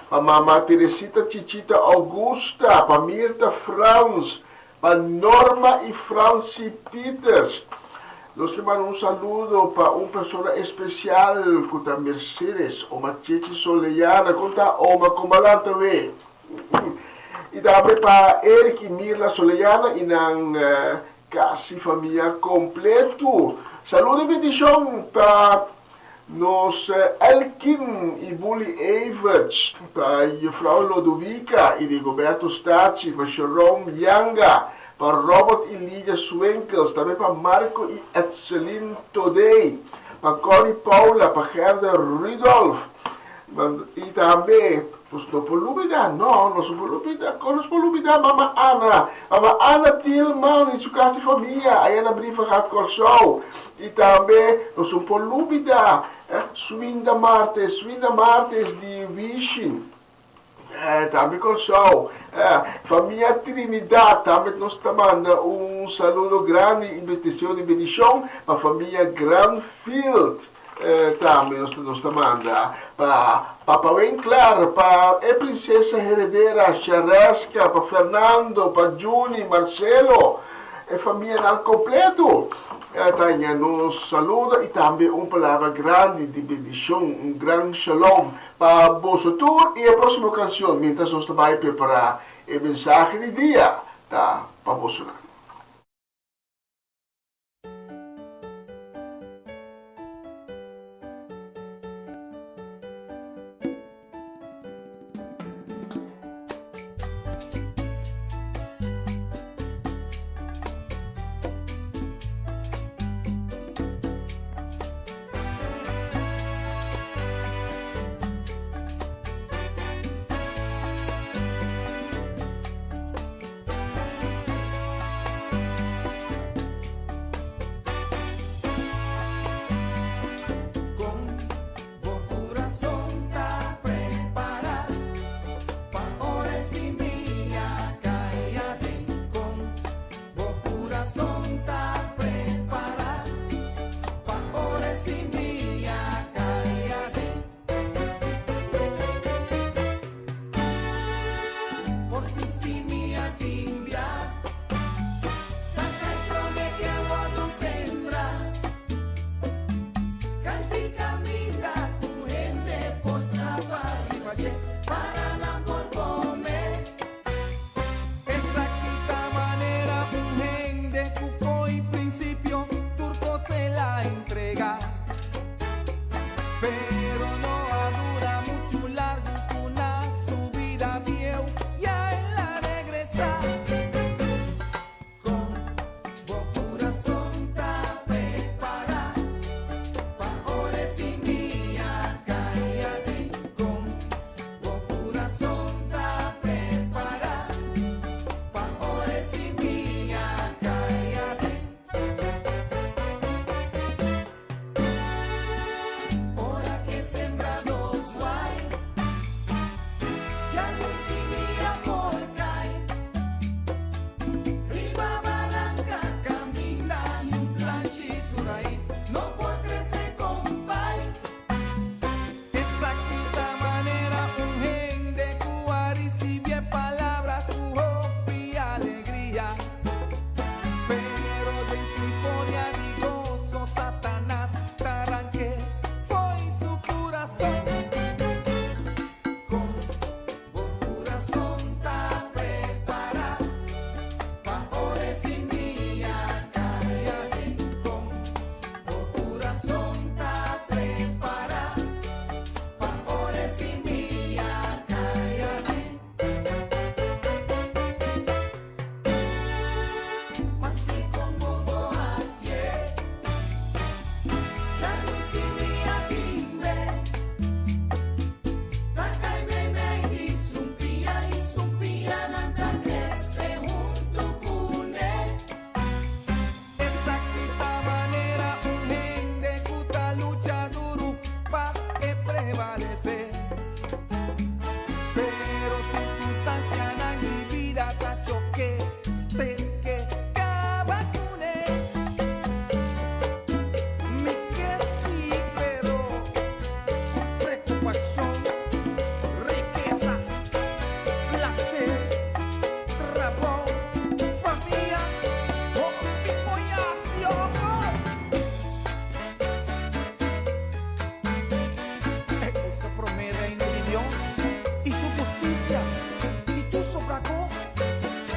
S4: para Mama Teresita Chichita Augusta, para Mirta Franz, para Norma e Franci Peters. Nós que mandam saludo para uma pessoa especial, que a Mercedes, uma Chichi Soleiana, que a Oma Comalanta também. E também para Eric e Mirla Soleiana e na casa família completo. Saludo e bendição para nos Elkin e Bully Everts, para a Frau Lodovica e Rigoberto Stacci, para Jerome Yanga, para Robert e Lydia Swenkels, também para Marco e Etzelin Todey, para Connie Paula, para Gerda Rudolf, e também, pues no polubida, no polubida, con los polubida, Mama Ana Tillman e sua casa e família, aí na brifa gaat Corsou, e também, nós polubida, Swinda Martes de Vision, também Corsou, família Trinidad, também nós manda saludo grande, investigação de bendição, para a família Granfield, também nós manda para Papa Winkler, para a princesa herdeira Cheresca, para Fernando, para Juni, Marcelo, a família al completo. Tanya nos saluda e também uma palavra grande de bendição, grande shalom para vosotros e a próxima canção, mientras nós vamos preparar a mensagem de dia, tá, para vosotros.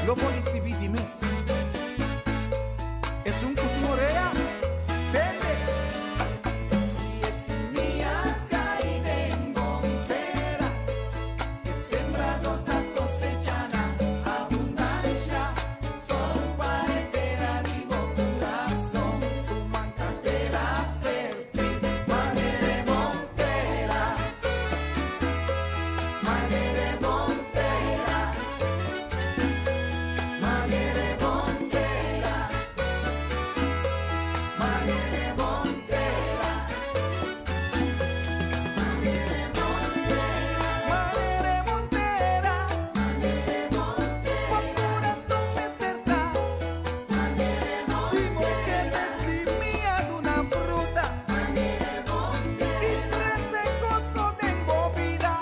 S3: dopo ricevì di me. E su un cultivo rea, tende.
S1: Si es mia caída en montera, que sembrado ta cosechana abundancia, son paetera di corazón, tu mancatera fértil, manere montera, manere montera, manere montera, manere montera, manere montera,
S3: Manere montera,
S1: manere montera,
S3: con corazón despertar.
S1: manere
S3: Si porque decimía de una fruta y 13 cosas tengo vida.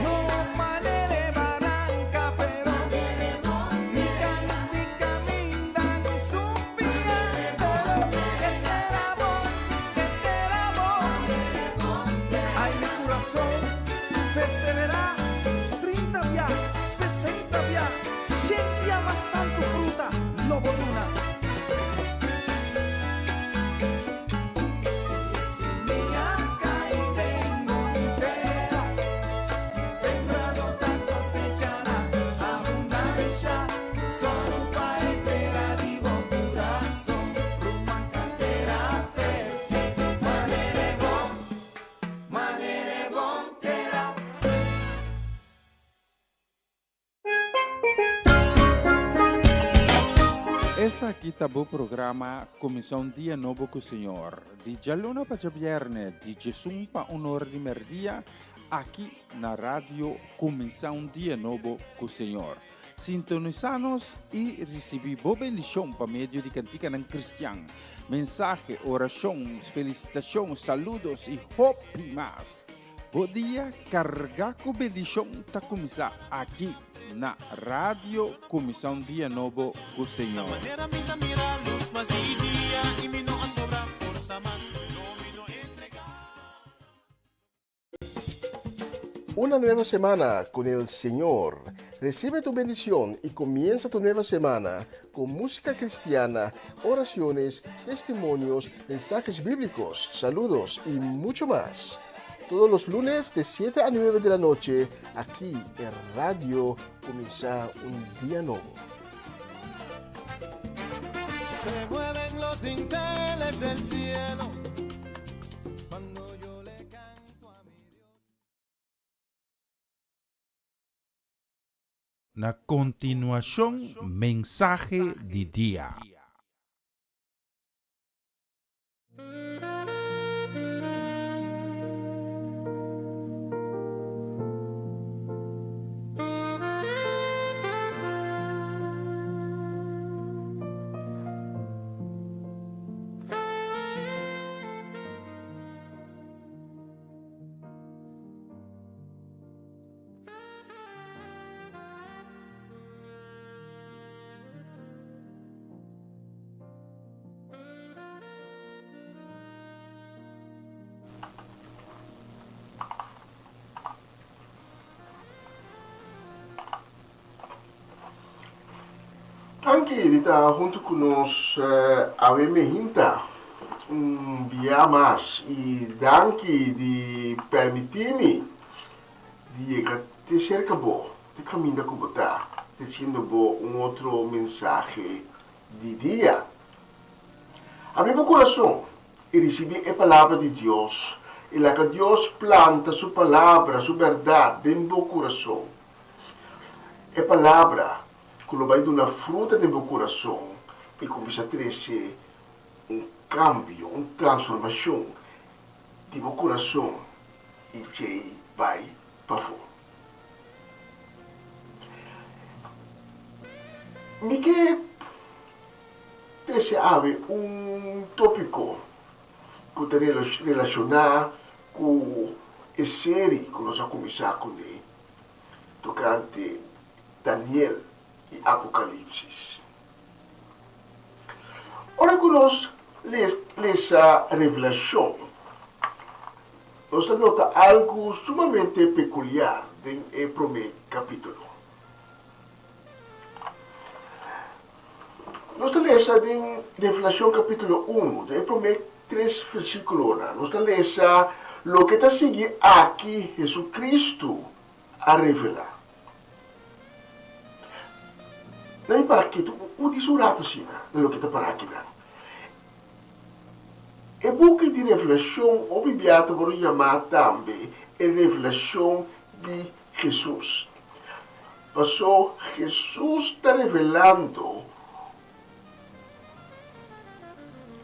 S3: No manere barranca, pero ni cantica minda ni supía. Pero este amor, ay mi corazón perseverará 30 días, 60 días, 100 días más tanto fruta, lobo duna.
S1: mia caída en montera, sembrado ta cosechana abundancia, son paetera di corazón, rumancatera fértil, manere montera.
S2: Essa aqui tá o programa Comissão Dia Novo com o Senhor. De Jalona para Viernes, de Jesus para Honor de Merdia, aqui na rádio Comissão Dia Novo com o Senhor. Sintonizanos e recebi boa bendição para meio de cantica ng Cristian. Mensagem, orações, felicitações, saludos e hope mais. Bom dia, carga com bendição tá começar aqui na rádio Comissão Dia Novo com o Senhor.
S7: Manera minta mira luz más día y mi no sobra fuerza más no mi no entregar.
S4: Una nueva semana con el Señor. Recibe tu bendición y comienza tu nueva semana con música cristiana, oraciones, testimonios, mensajes bíblicos, saludos y mucho más. Todos los lunes de 7 a 9 de la noche, aquí en Radio Comienza un Día Nuevo.
S7: Se mueven los dinteles del cielo cuando yo le canto a mi Dios.
S2: Na continuación, mensaje de día.
S4: Anche está junto conosco a Mehinta um dia mais e danke de permitir-me de chegar de cerca bom, de caminho da Cubota, dizendo outro mensagem de dia. Abri meu coração e recebi a palavra de Deus, e lá que Deus planta sua palavra, sua verdade em meu coração. A palavra que vai dar fruta no meu coração e começa a crescer cambio, uma transformação de meu coração e que vai para fora. Me que deseava tópico que te relacionar com a série que nós vamos começar com ele, tocante Daniel e Apocalipse. Ora que nós lemos a revelação, nós nota algo sumamente peculiar no primeiro capítulo. Nós lemos em Revelação capítulo 1, de primeiro 3 versículos, nós lemos o que está seguindo aqui, Jesus Cristo a revelar. Não é para aqui, o disurato sim, não é o que está para aqui. E book de Revelação, o Bibliata vou chamar também, é Revelação de Jesus. Passou, Jesus está revelando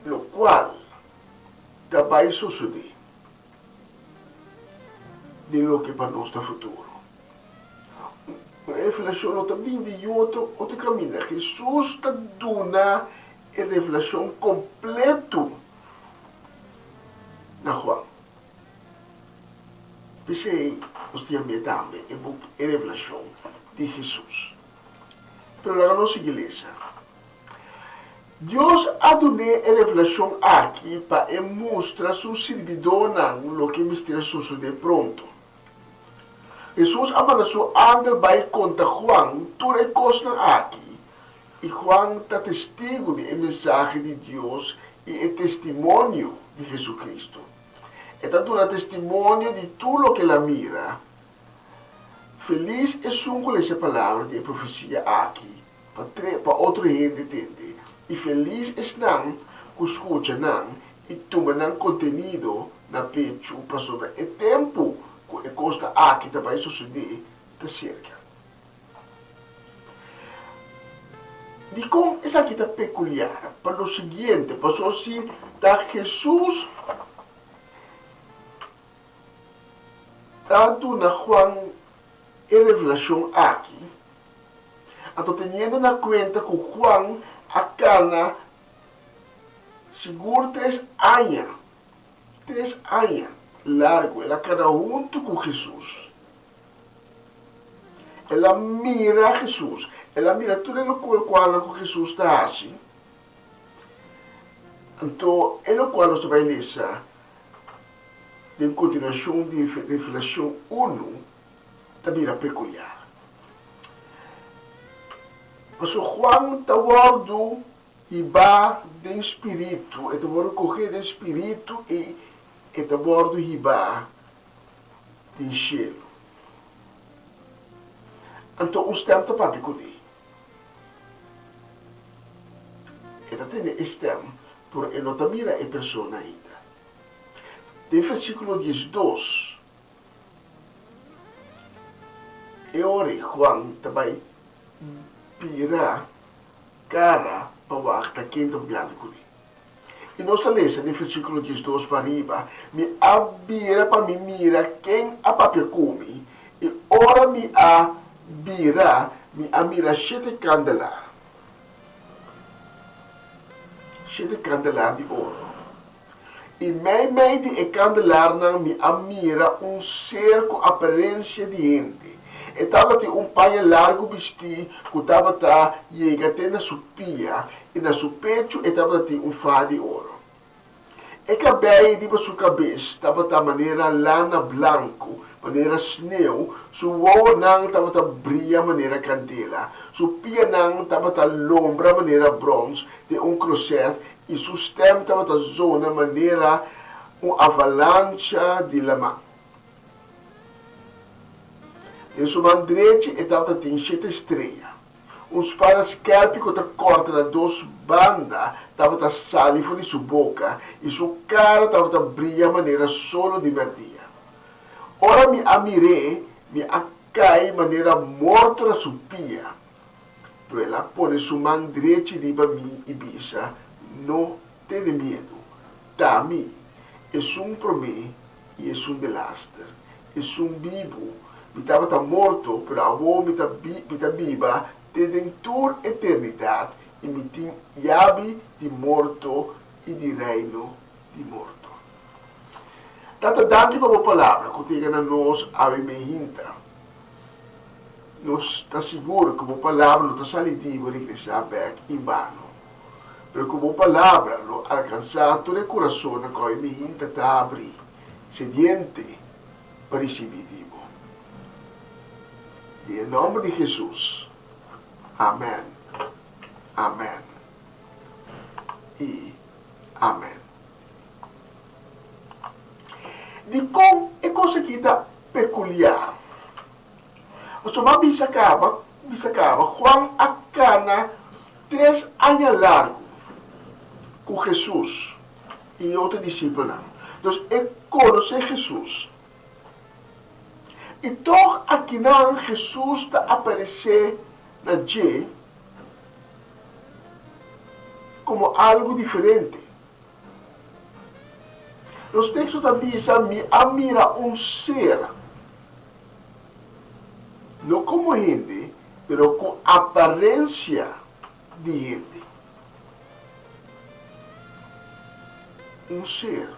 S4: o qual vai suceder de lo que para nosso futuro. A revelação também de outro caminho. Jesus está dando a revelação completa na Juan. Pensei, os dias também, a revelação de Jesus. Pero la nossa igreja, Deus ha dado a revelação aqui para mostrar seu servidor no que mistério suceder pronto. Jesus avançou angel vai contra Juan toda a coisa aqui. E Juan está testigo da mensagem de Deus e é testemunho de Jesus Cristo. Está dando testemunho de tudo o que ela mira. Feliz é com essa palavra de profecia aqui, para outro gente entender. E feliz é não que escuta não e toma não contenido na pecho para sobre o tempo que a coisa aqui vai suceder da cerca. E como essa aqui está peculiar, para o seguinte, passou assim, da Jesus tanto na Juan a revelação aqui, estou tendo na conta que Juan a cana seguro 3 anos. 3 anos largo, ela cana junto com Jesus. Ela mira Jesus, ela mira tudo o qual Jesus está assim. Então, é o qual você vai ler em continuação de Revelação 1, também era peculiar. Mas o Juan está bordo e vai de espírito, está bordo correr de espírito e está bordo e vai de cielo. Então, os tempos para peculiar. Está tendo este tempo, por ele não mira a pessoa ainda. De versículo 12, e ora Juan também vira cara para o acta quem está olhando com ele. E nós lemos no versículo 12 para riba, me abira para me mira quem a papel come, e ora me abira, me mira 7 candelários. 7 candelários de ouro. E meio de candelário me mira cerco aparência de gente. E estava paia largo vestido que estava chega até na sua pia e na seu peito estava fado de ouro. E cabelo de sua cabeça estava maneira lana branco, maneira sneu, sua ouro não estava brilha maneira candela, sua pia não estava lombra maneira bronze de crochet e sua stem estava zona maneira avalanche de lama. Em sua mão direita estava 7 estrelas. Espada escálpico da corta das 2 bandas estava saliva de sua boca e sua cara estava brilha maneira solo de verdia. Ora me amirei, me acai maneira morta na sua pia. Pero ela põe sua mão direita e diz a mim e bisa, não tenha medo, dá-me, é para mim e é delaster, é vivo. Me estava morto, pero agora me está viva, desde toda eternidade, e me tem chave de morto e de reino de morto. Tata danke para a palavra, que tenha na nós a hinta. Nós está seguro que a palavra não está salidiva de igreja aberta em vano. Pero que a palavra não alcançar todo o coração que a hinta está abrir, sediente para receber. E em nome de Jesus. Amém. Amém. Amen. Di kong e cosa kita peculiar. O so bisa acaba, Juan acana 3 años largo com Jesus e outro discípulo. Então, ele conhece Jesus. Então, aqui não, Jesus está aparecendo na gente como algo diferente. Os textos também dizem, mira um ser, não como gente, mas com aparência de gente. Um ser.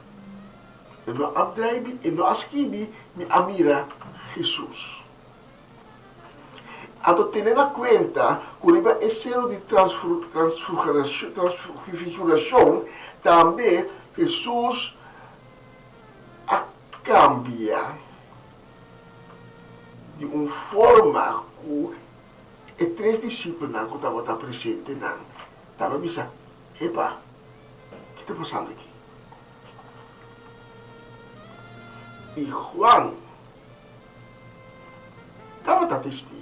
S4: E não abdreibe, e não asquibi, me amira Jesus. Então, tendo em conta que o excesso de transfiguração, também Jesus cambia de uma forma que os 3 discípulos que estavam presentes estavam pensando, epa, o que está passando aqui? E Juan estava testigo.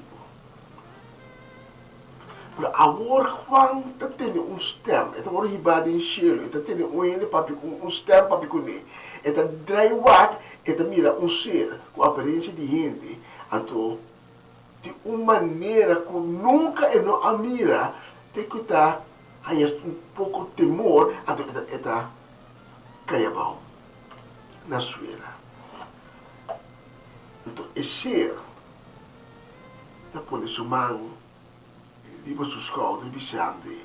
S4: Mas agora Juan está tendo um stem, está agora ribado em cielo, está tendo um stem para picunar. Está draiwak, está mira um ser com aparência de gente. Então, de uma maneira que nunca eu não a mira, tem que estar aí um pouco de temor, então está caiabau na suela. Então, esse ser está pondo sua mão riba sus caudas, dizendo,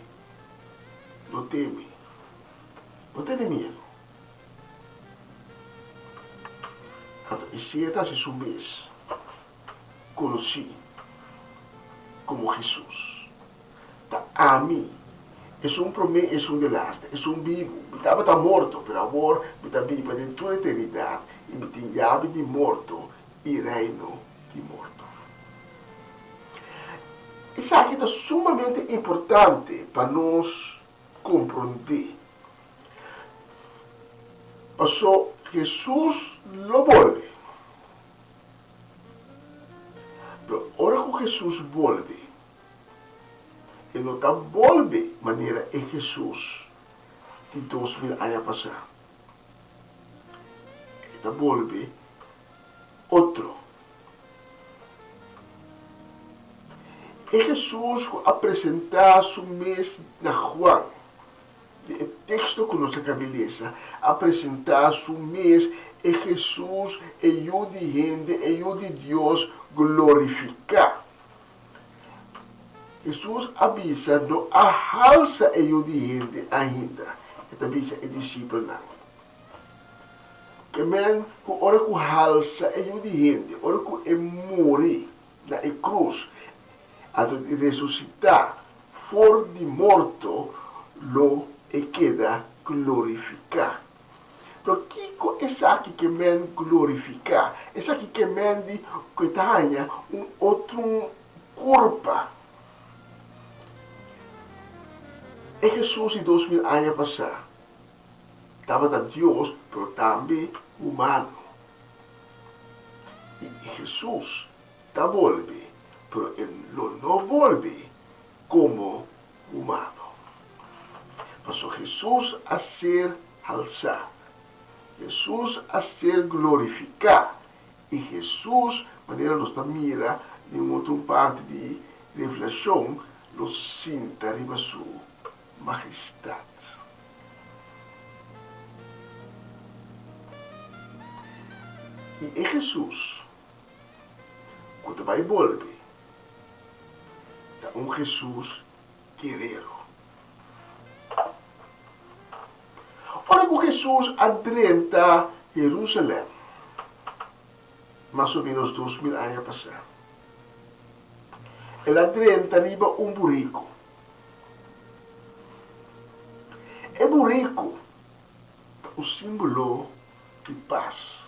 S4: não teme, não tenha medo. Então, esse ser está se submetido, conheci como Jesus. Tá, a mim, é promessa, é delasta, é vivo. Eu estava morto, mas agora eu estou vivo dentro toda a eternidade e me tem chave de morto e reino de morto. Isso aqui é sumamente importante para nós compreender. Passou, Jesus lo volve. Mas agora que Jesus volve, ele não está volve de maneira é Jesus de 2000 anos passados. Ele está volve outro. E Jesus apresentar su mês na Juan. O texto que nós acabamos apresentar su mês e Jesus e eu de gente, e eu de Deus glorificar. Jesus avisa, não arrasa e eu de gente ainda. Ele avisa e discípulo não. Que men, que hora que halsa e eu de gente, hora que morre na cruz, a ressuscitar, for de morto, lo e queda glorificar. Pero Kiko é aqui que men glorificar, é aqui que men de que tenha outro corpo. É Jesus em 2000 anos passados. Estava da Deus, pero também humano. E Jesus está volve. Pero ele não volve como humano. Passou Jesus a ser alçado, Jesus a ser glorificado, e Jesus, maneira nos mira, em outra parte de reflexão, nos sinta arriba sua majestade. E é Jesus, quando vai volver, um Jesus guerreiro. Olha que Jesus adentra Jerusalém, mais ou menos 2000 anos passados. Ele adentra arriba burrico. E burrico é o símbolo de paz.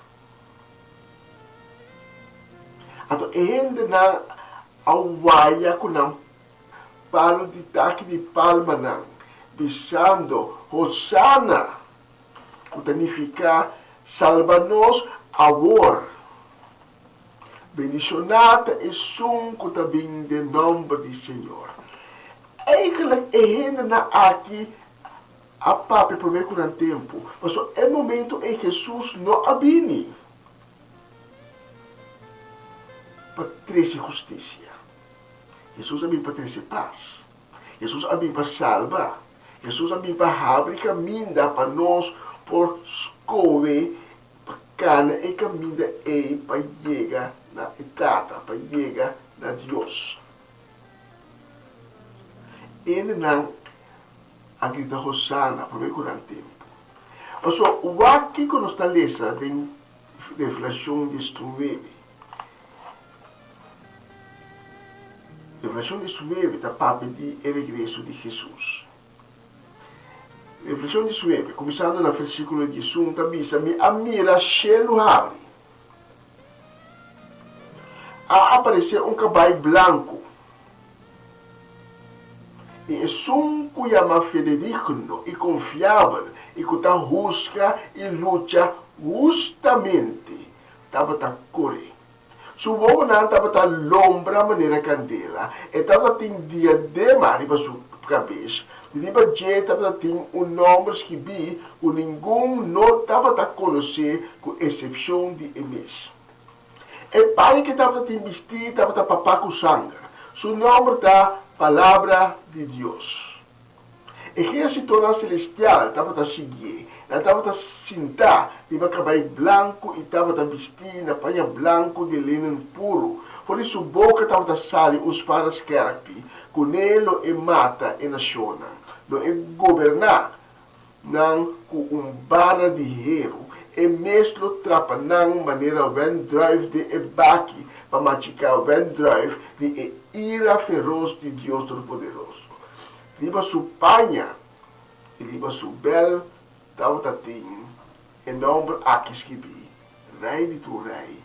S4: Então, ainda na awaia com palo de taque de palma não, visando Hosanna, que significa salva-nos agora. Bendicionada é um que também de nome do Senhor. Eigenlijk é ainda aqui a papi por meio com tempo, mas é momento em que Jesus não abine para trazer justiça. Jesus abine para trazer paz. Jesus abine para salvar. Jesus abine para abrir caminho para nós por escolher para cana e caminho para chegar na etapa, para chegar na Deus. Ele não a grita Hosanna por meio do tempo. Mas o aqui que nós está lendo em Revelação 19. Revelação 19 está para de regresso de Jesus. Revelação 19, começando no versículo 18, está dizendo, a mira cielo abre. A aparecer cavalo branco. E é um que chama fidedigno e confiável e que está busca e luta justamente estava a correr. Su uomo não estava a lombra maneira candela e estava tem diadema riba sua cabeça. Riba je estava tem nome que vi que ninguém não estava a conhecer com exceção de Emes. E pai que estava tem vestido estava a papar com sangue. Su nome está Palavra de Deus. Exército celestial estava a seguir, estava a sentar, estava cabelo branco e estava a vestir na panha branco de lino puro. Por isso, boca estava a sair os parascarpi, com ele e mata e naciona. Não é governar, não com barra de hero, e mesmo trapa não maneira vendrive de ebaki, para machucar o vendrive de ira feroz de Deus Todo-Poderoso. Riba su panha e riba su bel tautatim, em nome aqui escrevi, Rei de tu Rei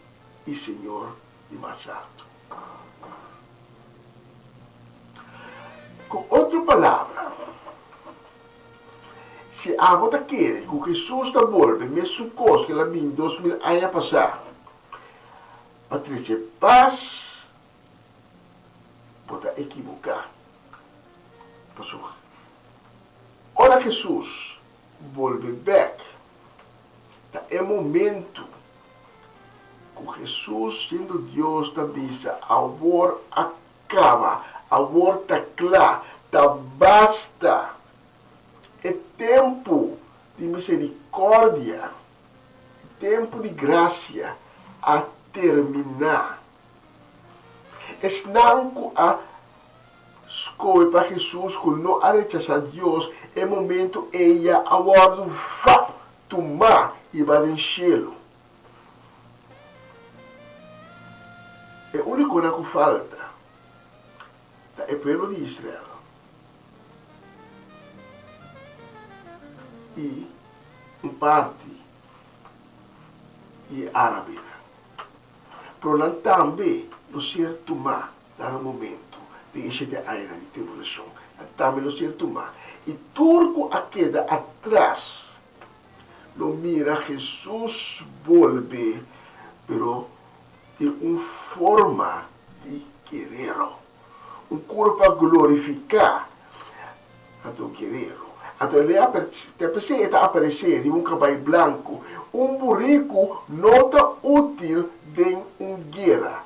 S4: e Senhor de Massato. Com outra palavra, se a você quer que Jesus está volta, mesmo coisa que ela vim 2000 anos passar, para trazer paz, pode equivocar. Pessoal, ora Jesus volve back, é momento que Jesus, sendo Deus, da visa, agora acaba, agora está claro, está basta. É tempo de misericórdia, tempo de graça a terminar. Não a escolha para Jesus que não a rechazar Deus, é momento ela agora vai tomar e vai enchê-lo. É a única coisa que falta é o povo de Israel. E parte e árabe. Porém, também, no certo mar, no momento de encher a era de tribulação, também no certo mar. E turco a queda atrás, lo mira Jesus volve, pero de uma forma de guerreiro. Corpo a glorificar a do guerreiro. Então ele está aparecer em cavalo branco, burrico nota útil de guerra.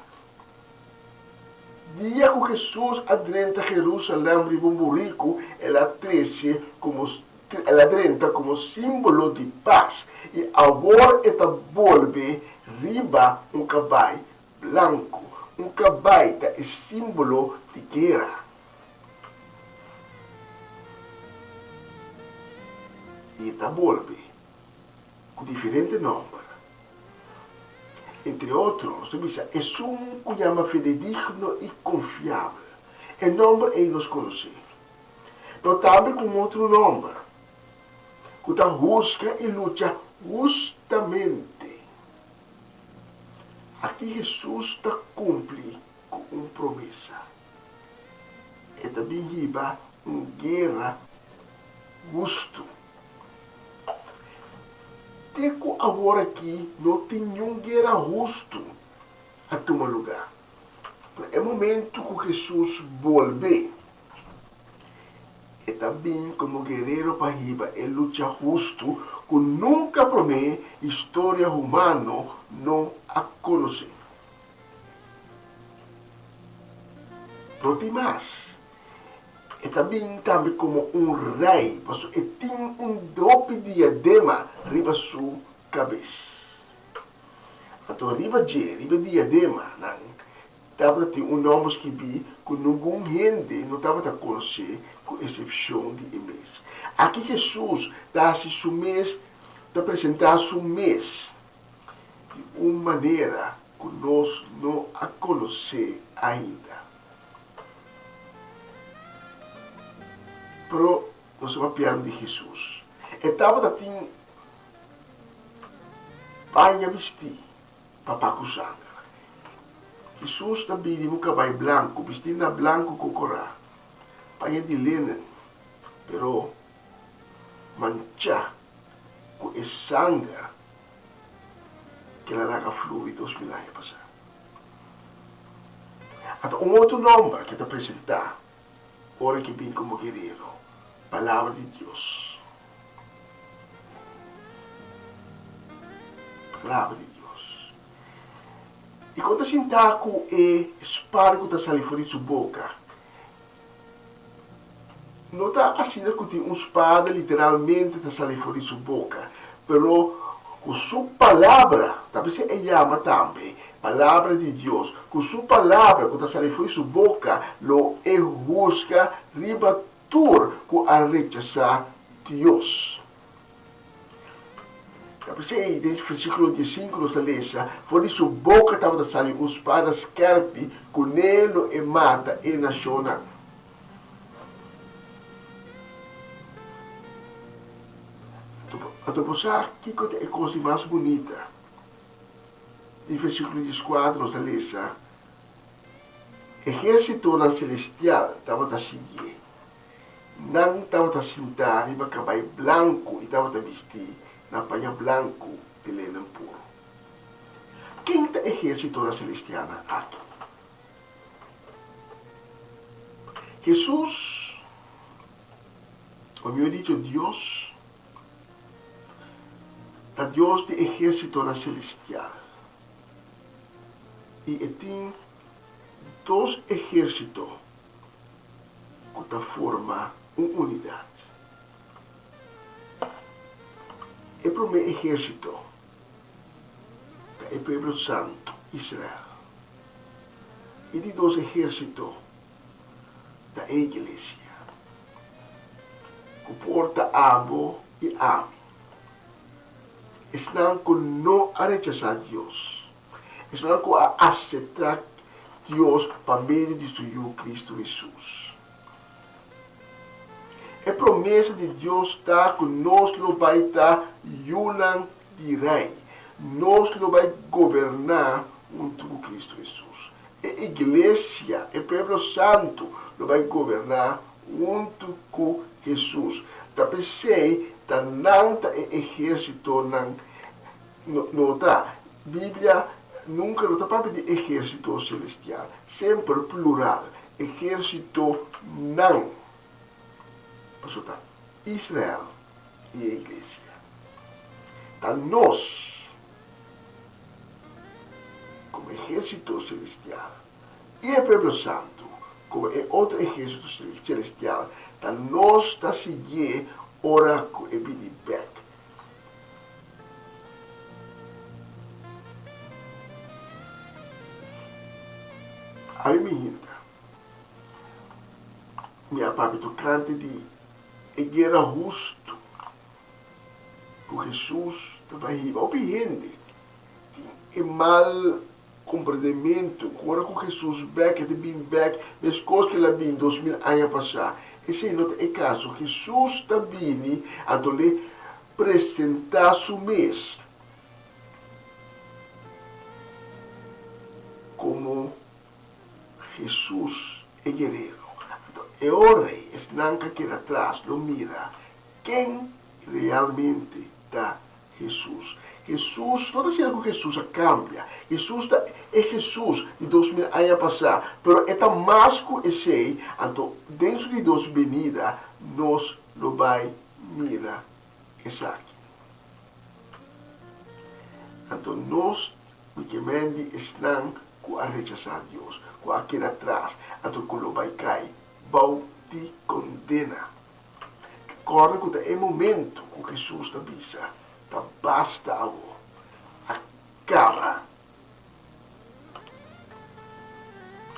S4: Dia que Jesus adentra Jerusalém de burrico, ela adentra como símbolo de paz. E agora ela volve riba cavalo branco. Cavalo é símbolo de guerra. E esta volve com diferente nome. Entre outros, é um que chama fidedigno e confiável. O nome é nos conhecer. Mas também com outro nome, que está busca e luta justamente. Aqui Jesus está cumpre com uma promessa. E também riba uma guerra justo. teco agora aqui não tem nenhum guerra justo a tomar lugar. É momento que Jesus volve. E também como guerreiro para riba, ele luta justo, que nunca promete história humana não a conhecer. Protimas. E também como rei, porque ele tem dope diadema riba sua cabeça. Então, riba diadema, estava ter nome que vi que ninguém gente não estava a conhecer, com exceção de Inês. Aqui Jesus está se sumês, está apresentar sumês de uma maneira que nós não a conhecer ainda. Pero nós estamos falando de Jesus. Estava a ter banha vestir, papaco sangue. Jesus também de muka vai branco, vestindo branco com corá. Banha de linen, pero mancha com a sangue que ela naga flui 2000 anos passado. Então, outro nome que te apresentar, ora que vem como guerreiro, palavra de Deus. Palavra de Deus. E quando se taco e espargo da sali fora de sua boca, não está assim que tem espada literalmente da sali fora de sua boca, pero com sua palavra, talvez ele chama também, palavra de Deus, com sua palavra, quando sali fora de sua boca, lo busca ribatur com a rechazar Deus. Capacei desse versículo 5 nos lesa, fora de sua boca estava a sair uma espada scarpe, com ele e mata e naciona. Então, você aqui é a coisa mais bonita. No versículo 4 nos lesa, exército celestial estava a seguir. Não estava a sentar em um cavalo branco e estava a vestir na panha branco de linen puro. Quem é o exército celestial aqui? Jesus, como eu disse, Deus, é Deus do exército celestial. E tem dois exércitos que formam uma unidade. É para o meu exército, é o povo santo, Israel. E de dois exércitos da igreja, que porta amo e ame. Estão com não a rechazar Deus. Estão com a aceitar Deus para meio de seu Cristo Jesus. É promessa de Deus estar conosco, que vai estar Yunan de Rei. Nós que vai governar junto com Cristo Jesus. A igreja, o povo santo, vai governar junto com Jesus. Da pensei, da nanta exército, não está. Bíblia nunca não está para de exército celestial. Sempre plural. Exército não. Portanto, Israel e a igreja. Então, nós, como exército celestial, e o povo santo, como é outro exército celestial, então nós está seguindo ora com o Bidibek. Aí me irrita. Minha papi tocante de guerra justo, por Jesus vai ir obediente. É mal compreendimento, agora com Jesus back, de bem back, as coisas que ele viu 2000 anos passados. Esse não é caso. Jesus também a lhe apresentar seu mês como Jesus é guerreiro. E ora, es nanca que atrás lo mira quem realmente está Jesus. Jesus, toda cena com Jesus cambia. Jesus é Jesus de 2000 anos passados, mas é mais que esse, então dentro de Deus venida, nós lo vai mirar essa aqui. Então nós, unicamente, estamos com a rechazar Deus, com aquele atrás, então quando vai cair, vai te condena. Recorda que é momento que Jesus te avisa, basta algo, acaba.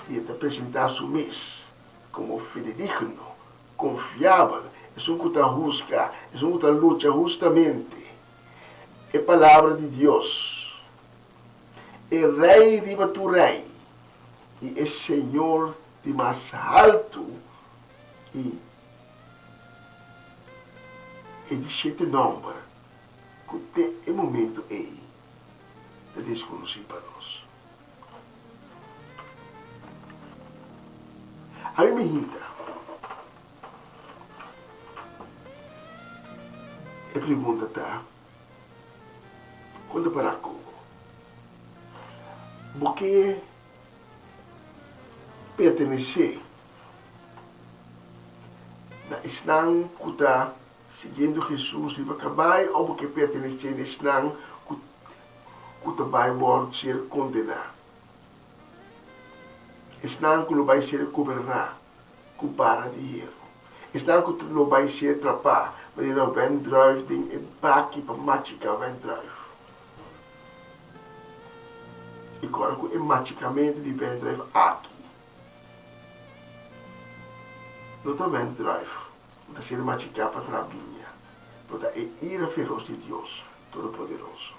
S4: E te apresentar a mês como fidedigno, confiável, é um que te busca, é um que te luta justamente. É palavra de Deus. É rei riba tu rei. E é Senhor de mais alto. E é de 7 número. Que até o momento é de desconhecido para nós. A minha irmã a pergunta está quando para Cuba porque pertencer na Islam que está seguindo Jesus e vai acabar ou porque pertencer na Islam que vai ser condenado. Islam que não vai ser governar com para de erro. Islam que não vai ser atrapar, mas não vai drive tem baque para machicar vai drive. E agora que é magicamente de vai drive aqui. Não está vai drive, não está sendo machicar para trabinha. Porque é ira feroz de Deus, Todo-Poderoso.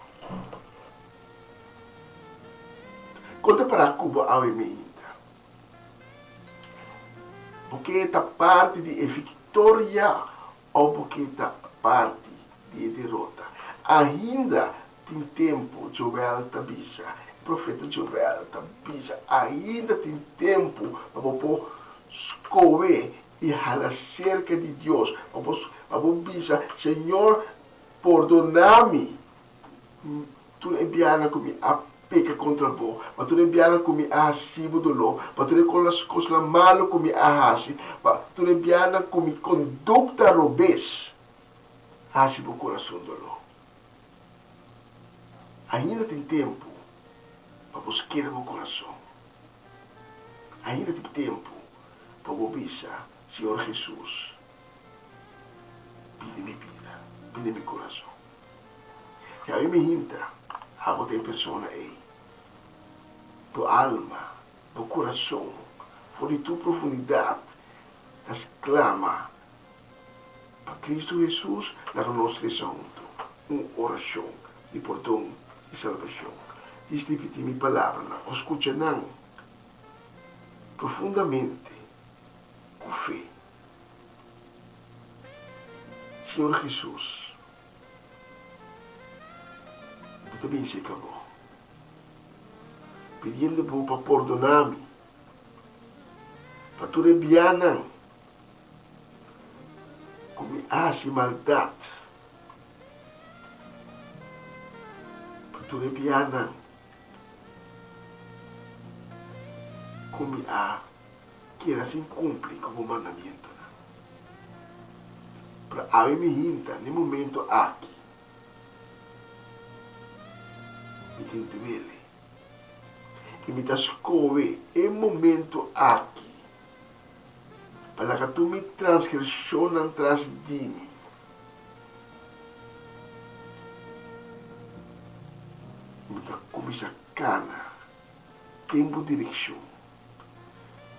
S4: Quando para Cuba ao e-mail, porque está parte de vitória ou porque está parte de derrota. Ainda tem tempo, Joel Tabisha, o profeta Joel Tabisha, ainda tem tempo para você escolher e falar cerca de Deus. Para você dizer, Senhor, perdona-me. Tu enviaram comigo a peca contra vós, mas tu enviaram comigo a acima do lo, mas tu com as coisas malas comigo a hasi, mas tu enviaram comigo conduta robês, hasi o coração do lo. Ainda tem tempo para buscar o coração. Ainda tem tempo para você, Senhor Jesus, pide-me vida, pide-me coração. E aí me hinta, algo tem pessoa aí, tua alma, teu coração, fora de tua profundidade, exclama para Cristo Jesus na nossa junto, uma oração de perdão e salvação. Diz repetir minha palavra, escuta não, profundamente, com fé. Senhor Jesus, também se acabou. Pedindo para perdonar-me, para tu rebianar, como hace maldade, para tu rebianar, como que assim cumpre como mandamento. Para a me hinta, no momento aqui, me tento ele. E me tascove em momento aqui. Para que tu me transgressão atrás de mim. Me começa cana. Tempo de direção.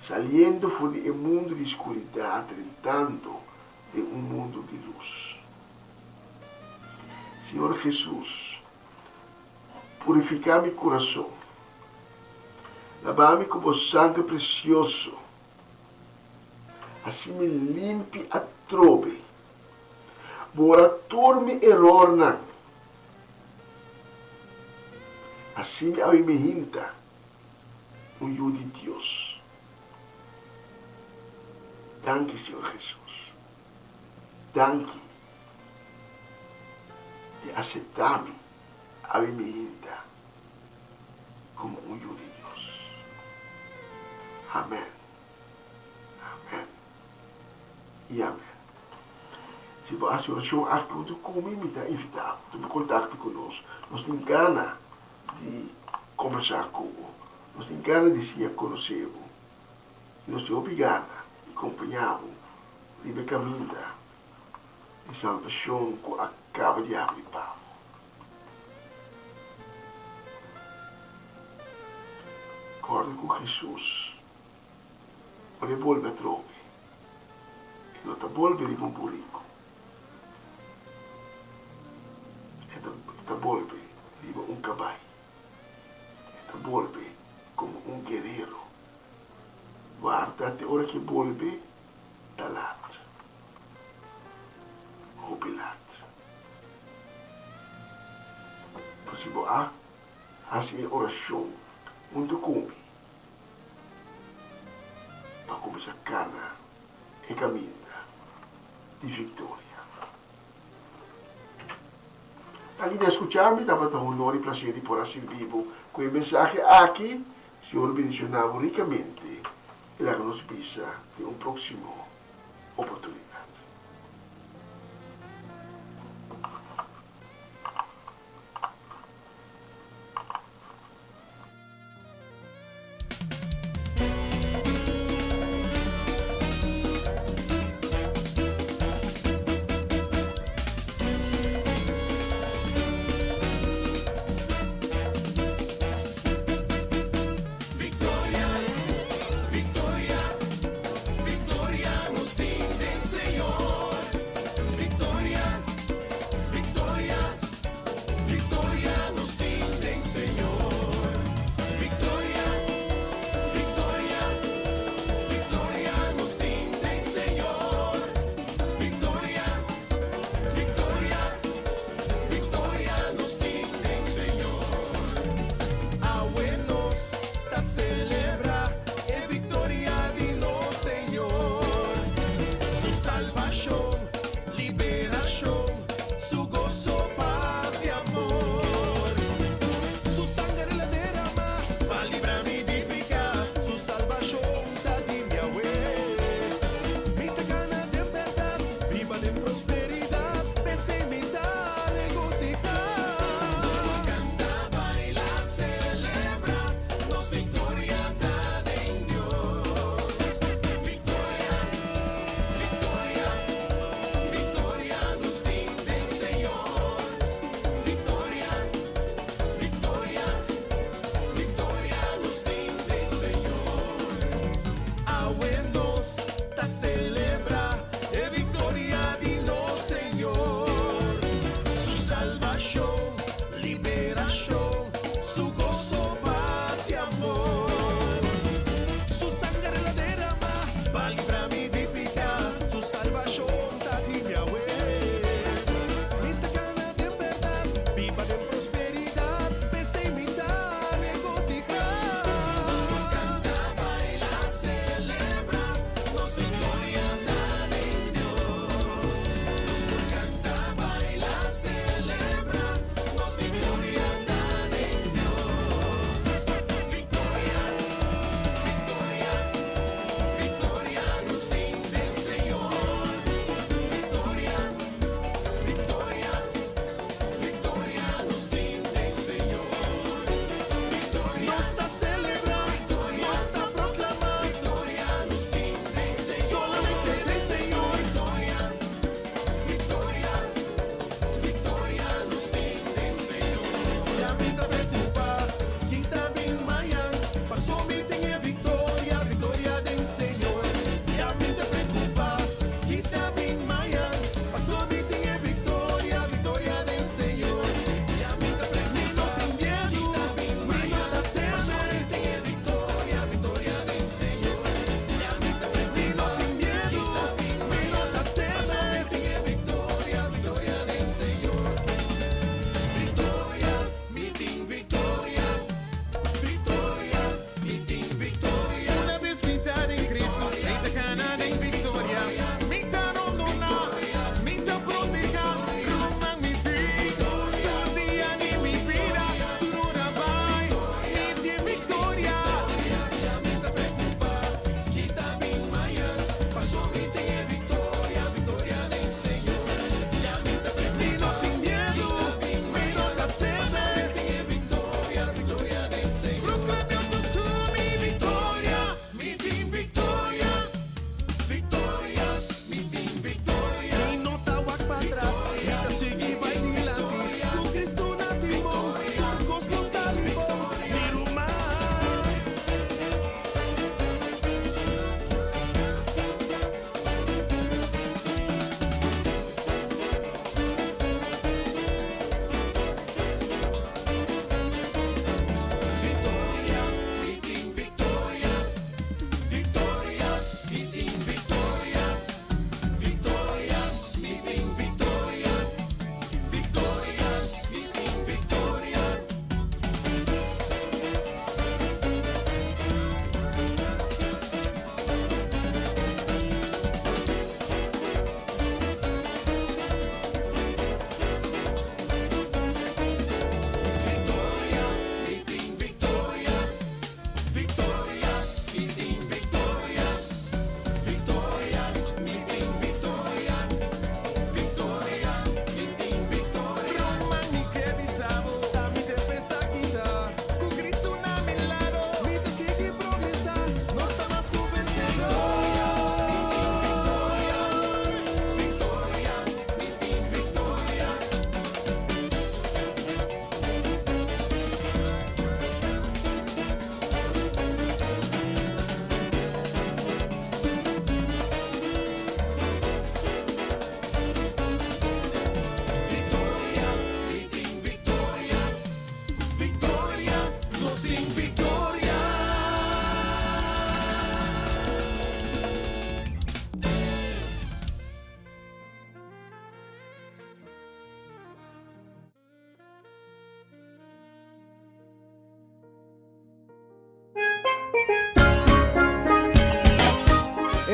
S4: Saliendo fora do mundo de escuridão, entrando em um mundo de luz. Senhor Jesus, purificar meu coração, lavar-me com o sangue precioso, assim me limpe a trobe, borator-me error não, assim me hinta um eu de Deus. Danke, Senhor Jesus. Danke. Te aceptame a mi vida como un hijo de Dios. Amén. Amén. E amém. Se você oração aqui, tu como imitar, invitar, tu me contacte conosco. Nós temos gana de conversar com você. Nós temos gana de se conhecer. E nós temos obrigada de acompanhar o caminho de salvação que acaba de abrir para. Acorda com Jesus. Ele volve a trocar. Ele está volvendo para um burrico. Ele está volvendo para um caballo. Ele está volvendo como um guerreiro. Guarda até a hora que volve da lata. Ou pilat. Possível assim oração muito come. Para começar a cana e caminho de vitória. Ali de escucharme, dava um honor e prazer de por assim vivo com o mensagem aqui. Senhor bendicionava ricamente e la nos visa de um próximo oportunidade.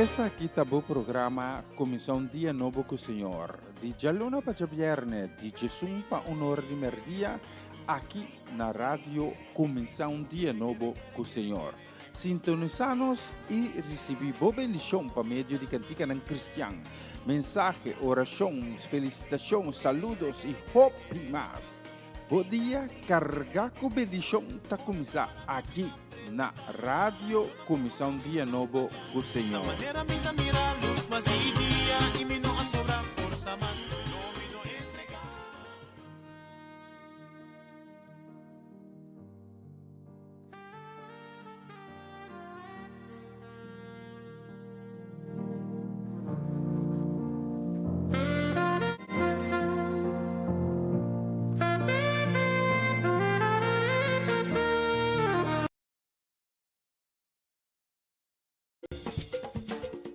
S2: Essa aqui tá o programa Comissão Dia Novo com o Senhor. De Jaluna para Viernes, de Jesus para Honor de Merdia, aqui na rádio Comissão Dia Novo com o Senhor. Sintonizanos e recebi boa bendição para meio de cantiga ng Cristian. Mensagem, orações, felicitações, saludos e hope mais. Bom dia, carga com bendição tá começar aqui na Rádio Comissão Dia Novo com o Senhor.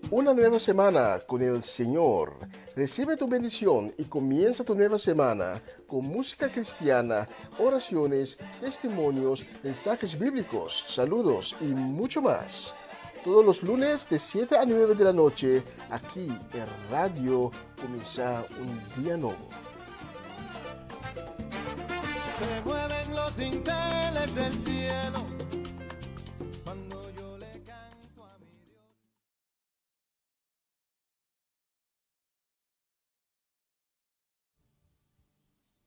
S8: Una nueva semana con el Señor. Recibe tu bendición y comienza tu nueva semana con música cristiana, oraciones, testimonios, mensajes bíblicos, saludos y mucho más. Todos los lunes de 7 a 9 de la noche, aquí en Radio Comienza un Día Nuevo.
S7: Se mueven los dinteles del cielo cuando yo le canto a mi Dios.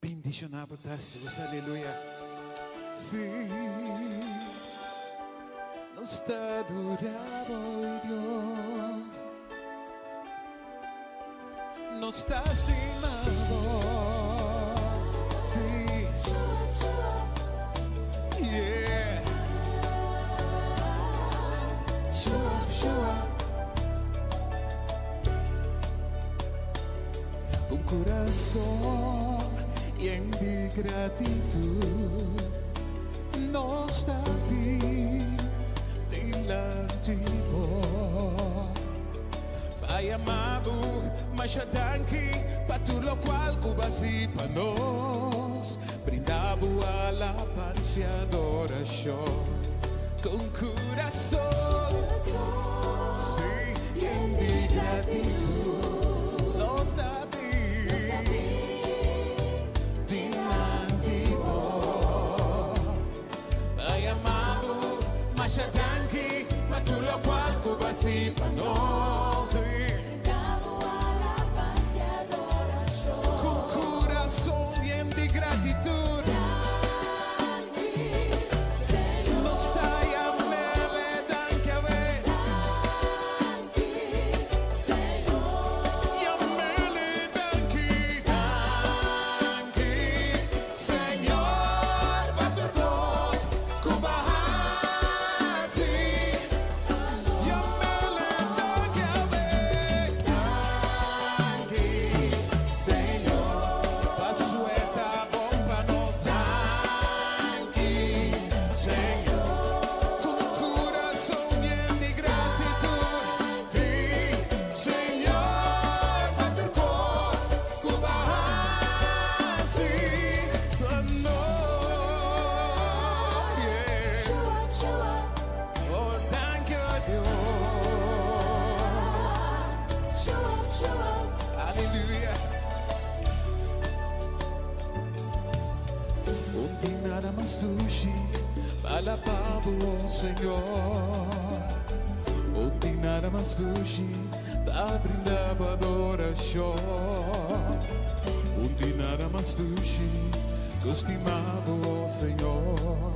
S9: Bendicionado Dios, aleluya. Sí, nos está adorado Dios, nos está estimado. Sí, yeah. Un corazón lleno de gratitud nos está bien delante Pai amado, mas já tanque para tudo lo qual cubasi para nós brindabo alabanza e adoração com coração sim, lleno de gratitud nos está Masha tanki, patulo qual cubasi para nós. Brindamos alabanza e adoração com coração lleno de gratidão. Nos está llamando, danke a ver. Senhor. Llamele, danke, Senhor. Baturcos, Cuba. Alabado, oh Senhor, onde nada mais doce, para brindar adoração, onde nada mais doce, estimado, oh Senhor,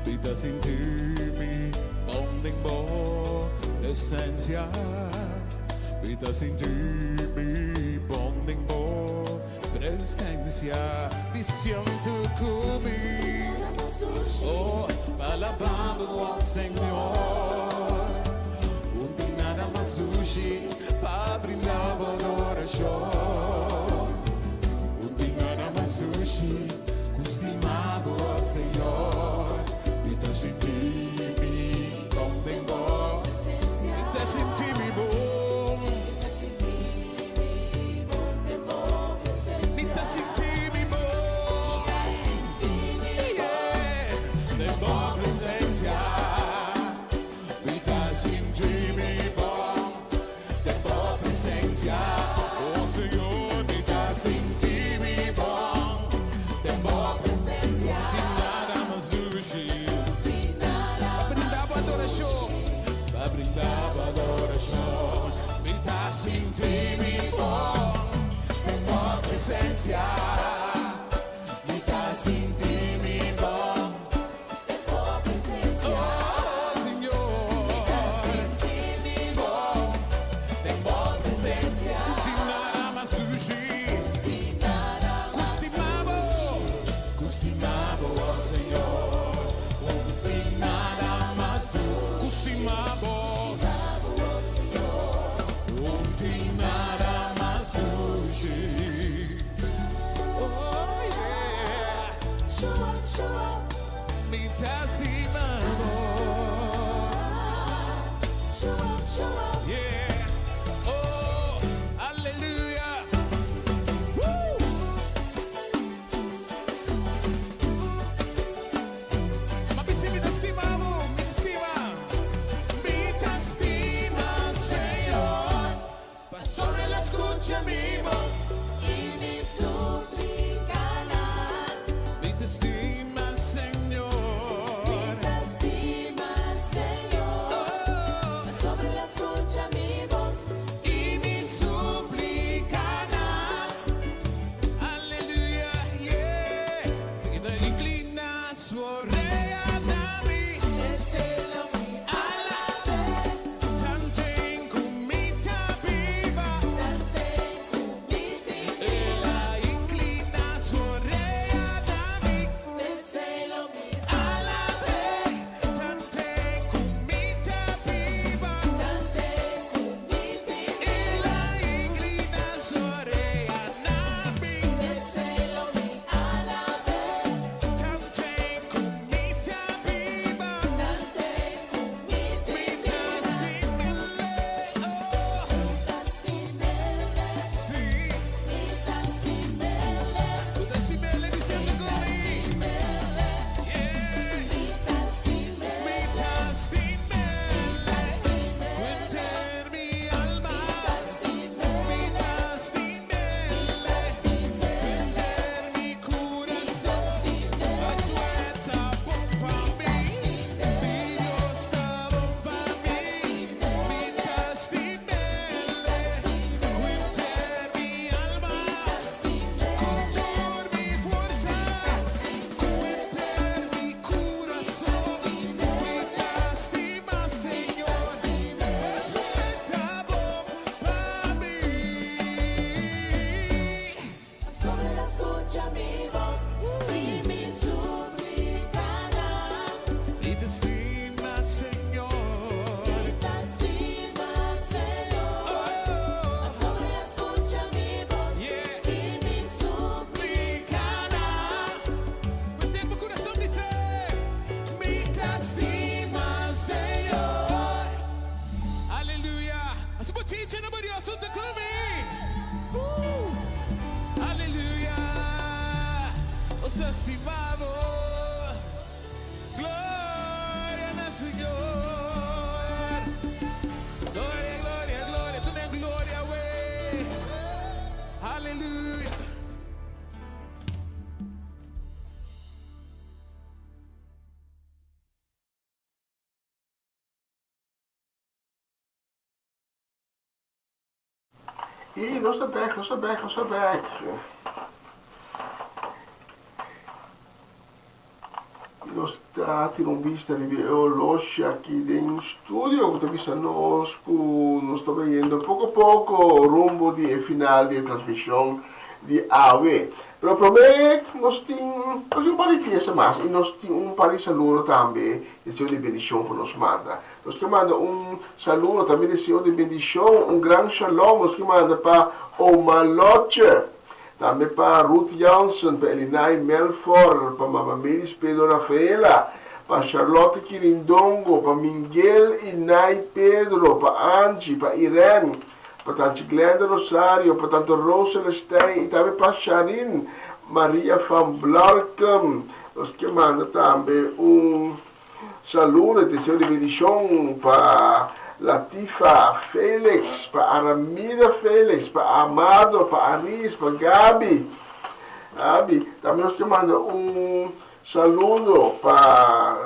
S9: vida sentir-me, onde em boa essência, vida sentir-me, onde em boa presença, visão tu comigo. Oh, alabado ao Senhor, onde nada mais surge para brindar adoração, onde nada mais surge, estimado ao Senhor, me dá sentir-me como bem bom, me dá sentir-me bom, me dá sentir-me bom. Presença, me dá sentir-me bom, presencia, mi estás intimidando. Estimado, gloria al Señor, gloria, gloria, gloria, tú tienes gloria, güey, aleluya.
S4: E nossa back. Nós temos vista de hoje aqui no estúdio, que está nós estamos indo pouco a pouco rumo de final de transmissão de AV. Mas prometo, nós temos um par de piezas mais e nós temos um par de saludos também, de Senhor de bendição para nos manda. Nós que manda saludo também de Senhor de bendição, grande shalom, nós que manda para Omaloche. Também para Ruth Johnson, para Elinai Melford, para Mama Melis Pedro Rafaela, para Charlotte Quirindongo, para Miguel Inai Pedro, para Angie, para Irene, para Tante Glenda Rosario, para Tante Rosa Lestein, e também para Sharin Maria van Blarkum. Nós que manda também saludo de Senhor de bendição para Latifa Félix, para Aramida Félix, para Amado, para Aris, para Gabi. Também nós te mandamos saludo para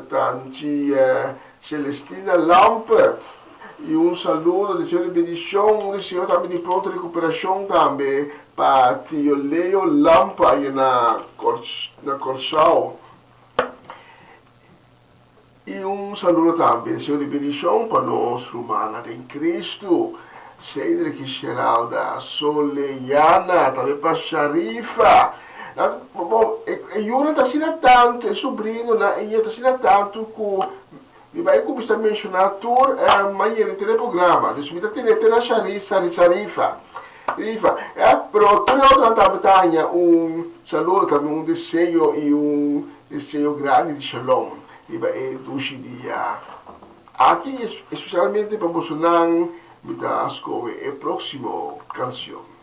S4: Tanti Celestina Lampe, e saludo, desejo de bendição, desejo também de pronta recuperação também para tio Leo Lampa aí na Corsal. E saludo também, desejo de bendição para nós, Romana em Cristo, Cedric Geralda, Soleiana, também para Sharifa. Bom, eu está sendo tanto, é sobrinho, e está sendo tanto que mi vai começar a mencionar tudo amanhã no programa. Então, me está tendo a Sharifa. Pero toda outra também saludo, também desejo e desejo grande de shalom. E vai dia. Aqui, especialmente para Bolsonaro, me está escolhendo a próxima canção.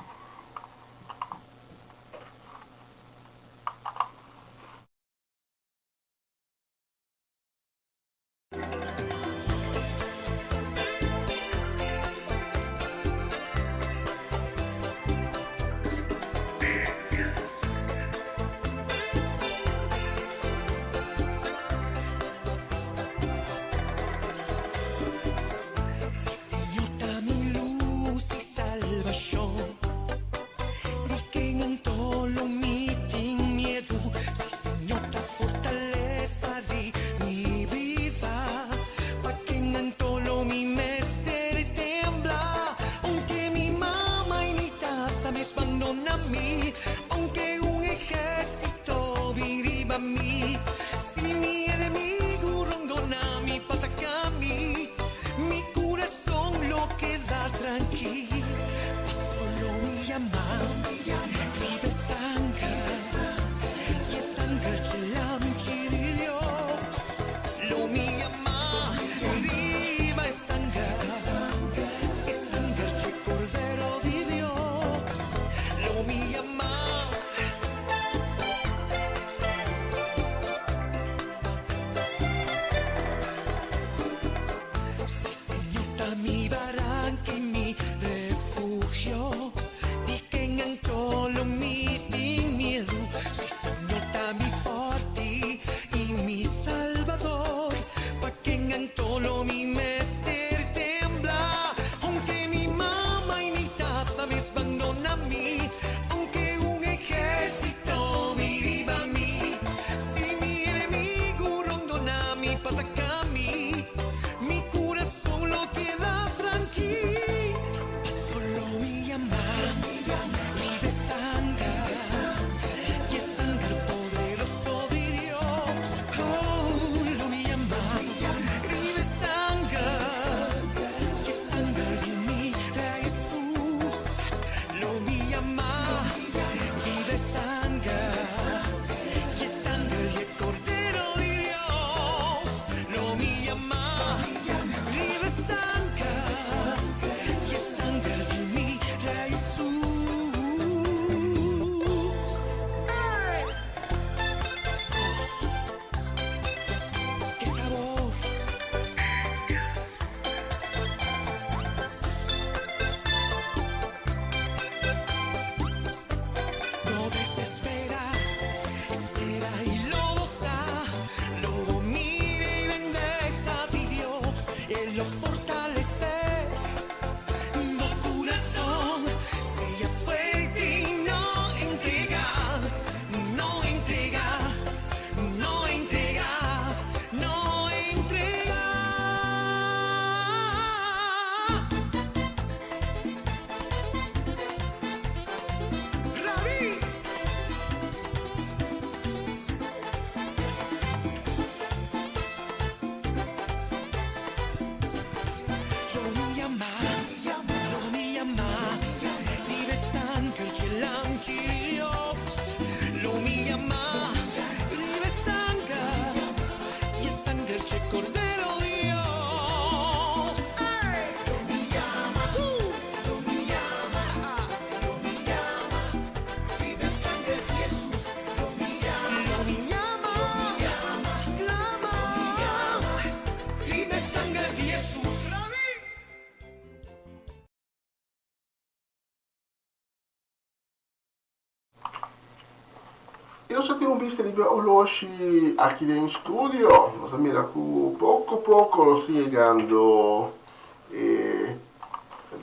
S4: Eu só tenho visto hoje aqui no estúdio, nós mira que pouco a pouco chegando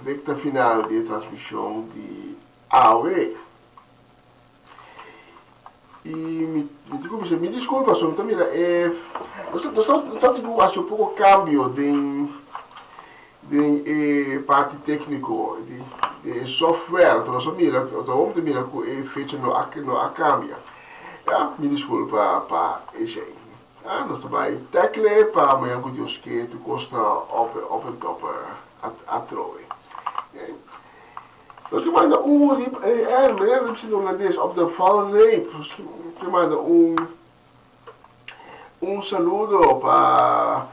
S4: recta final de transmisión de AOE. Y me disculpa, solo mira, nós estamos um pouco cambio de parte técnico de software, então nós mira, então mira que fecha no cambia. Me desculpa para isso aí. Nós vai tecle para amanhã com Deus que tu custa op en top a trove. Dus je maakt een misschien Hollandees op de valreep. Je maakt un saludo para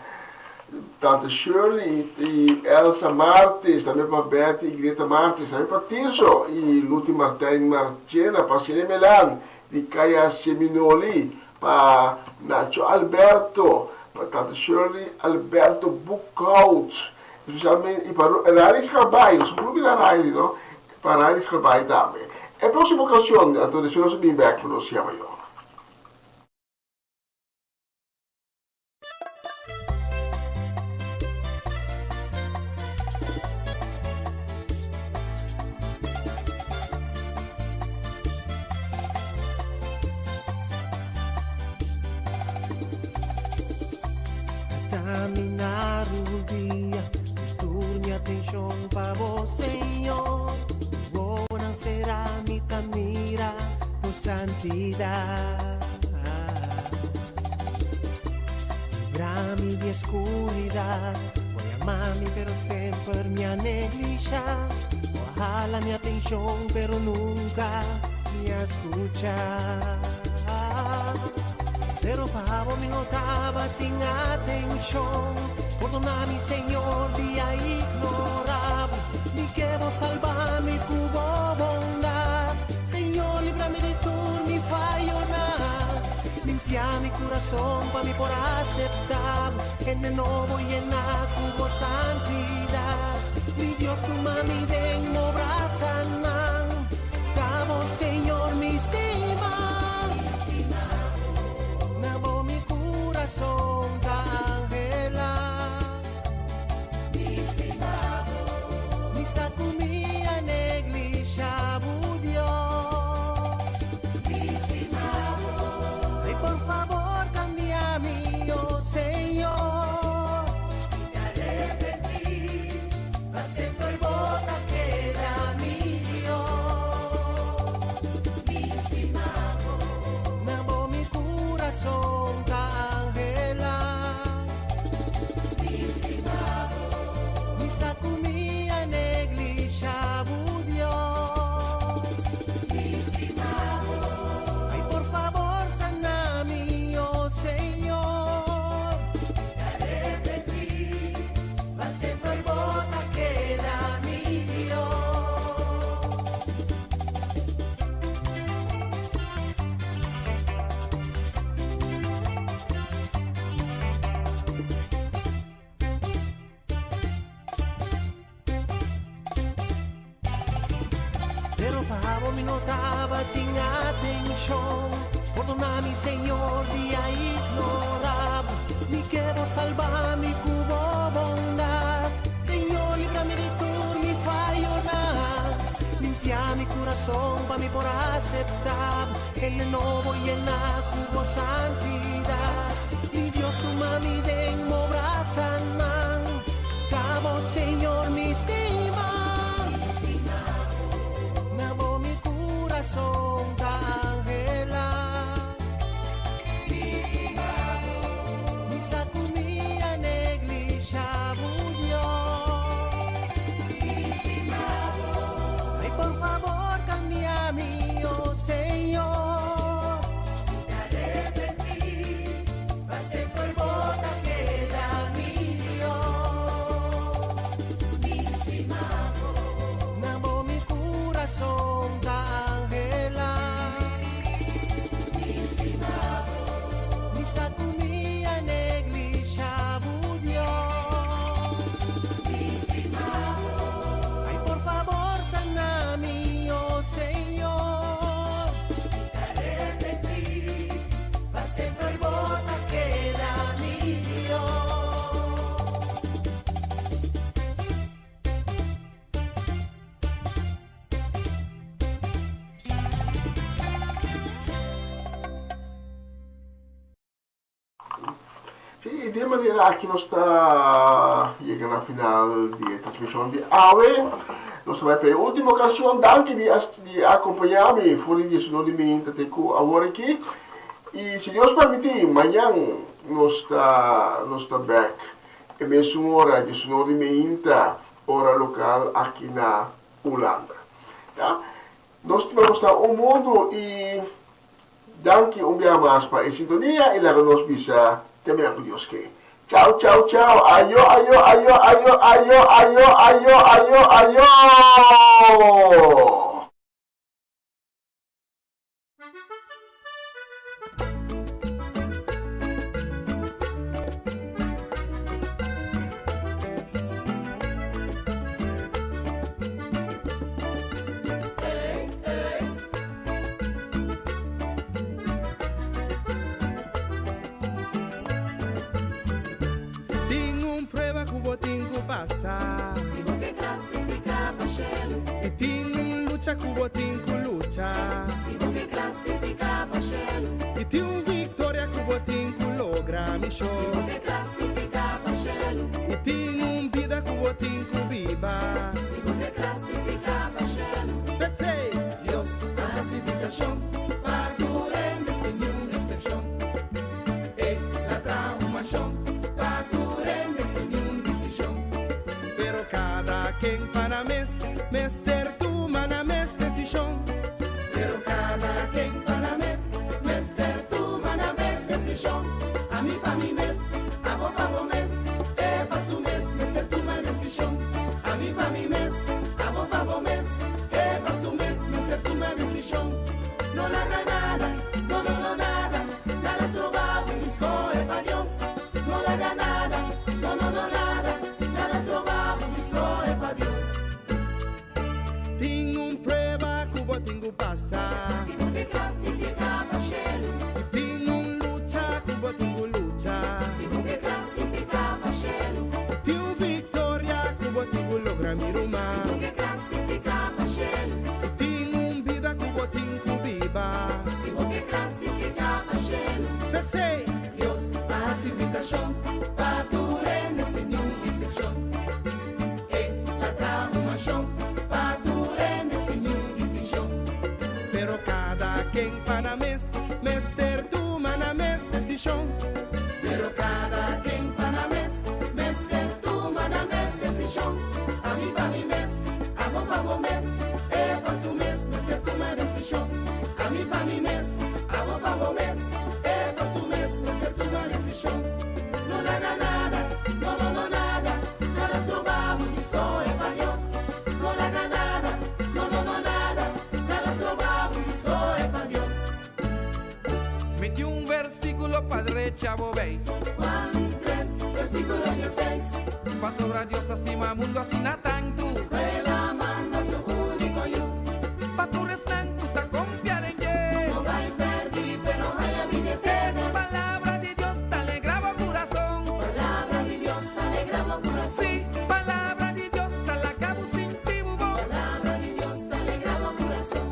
S4: Tante Shirley e Elsa Martins, também para Betty e Greta Martins, também para Tirso e Luti Martin Marchena, para Cine Melan, de Kaya Seminoli, para Nacho Alberto, para Tante Shirley Alberto Buchhout, especialmente e para Raris Cabay, nós vamos da Riley, não? Para Raris Cabay também. A próxima ocasião, então, deixa eu subir back para nós, chama eu.
S7: Caminhar o dia, turme atenção para você, Senhor. Buona será mi camira por santidad. Librami de escuridad, voy a amarme pero siempre me neglijar. Ojalá mi atención pero nunca me escuchar. Pero Pablo me notaba sin atención. Perdóname, Señor, día ignoraba. Ni quiero salvarme tu bondad. Señor, líbrame de tu mi fallo nada. Limpia mi corazón para mí por aceptar. En el nuevo llena tu santidad. Mi Dios, tu mami de obra sana. Cabo, Señor, mi estima. Mi corazón cangela, mi estimado, mi sacumía negligia Dios, mi estimado, y por favor cambia mi oh Señor, te arrepentí, acepto y bota queda mi Dios, mi estimado, me amo mi corazón. Pero Pablo me notaba sin atención. Perdóname, Señor, día ignoraba. Ni quiero salvar mi cubo bondad. Señor, líbrame de tu mi fallo nada. Limpia mi corazón para mí por aceptar. En el nuevo llena cubo santidad. Mi Dios, tu mami de obra sana. Cabo, Señor, mi estima. Corazón cangela, mi estimado, mi sacumía negligia Dios, mi estimado, ay por favor cambia mi oh Señor, te
S4: y de manera aquí nos está llegando al final de la transmisión de AVE. Nos vai per última ocasión, danke de acompanhar-me, foi de sinonimento até agora aqui. E se Deus permitir, amanhã nós está back. É mesmo hora de sinonimento, hora local aqui na Holanda. Tá? Nós temos o mundo e danke dia mais para a sintonia e lá nós bisa também com Deus que. Ciao, ciao, ciao. Ayo, ayo, ayo, ayo, ayo, ayo, ayo, ayo, ayo.
S5: Se você classificar para Shelo e tem luta que você tem que lutar. Se você classificar para Shelo e tem vitória que você tem que lograr, me show. Se você classificar para Shelo e tem vida que você tem que viver. Se você classificar para Shelo, pensei, Deus, a classificação para tu rende sem nenhuma exceção. E la transformação para tu rende sem nenhuma decisão. Pero cada quem para mes tu mana mes decisão. Pero cada quem para mes tu mana mes decisão. A mim pa mi mes, a vos pa vos mes, pa su mes tu mana decisão. A mim pa mi mes, a vos pa vos mes, pa su mes tu mana decisão. No haga nada, no nada, nada sobabo, disco pa Dios. No haga nada, no nada, nada sobabo, disco pa Dios. Tenho prueba que eu tenho que passar. Se você classificar para Shelo, tenho luta que eu tenho que lutar. Se você classificar para Shelo, tenho vitória que eu tenho que lograr me rumar. Se você classificar para Shelo, tenho vida que eu tenho que viver. Se você classificar para Shelo, pensei, Deus, pacificação, para tu rende sem nenhuma exceção. E la transformação, para tu rende sem nenhuma decisão. Pero cada quem para mes ter tu mana mes decisão. Pero cada quem para mes ter tu mana mes decisão. A mim pa mi mes, a vos pa vos mes, pa su mes ter tu mana decisão. A mim pa mi mes, a vos pa vos mes, pa su mes ter tu mana decisão. No haga nada, no nada, nada probamos, disco pa Dios. No haga nada, no nada, nada probamos, disco pa Dios. Metí versículo padre chavo veis. Juan 3, versículo 16. Pa sobra Dios estima mundo así na tanto. Ela manda su único yo. Pa tu restan tu ta confiar en ye. No vai perder, pero hay a vida eterna. Palabra de Dios te alegraba corazón. Palabra de Dios te alegraba corazón. Sí, palabra de Dios te la cabo sin ti bubo. Palabra de Dios te alegraba corazón.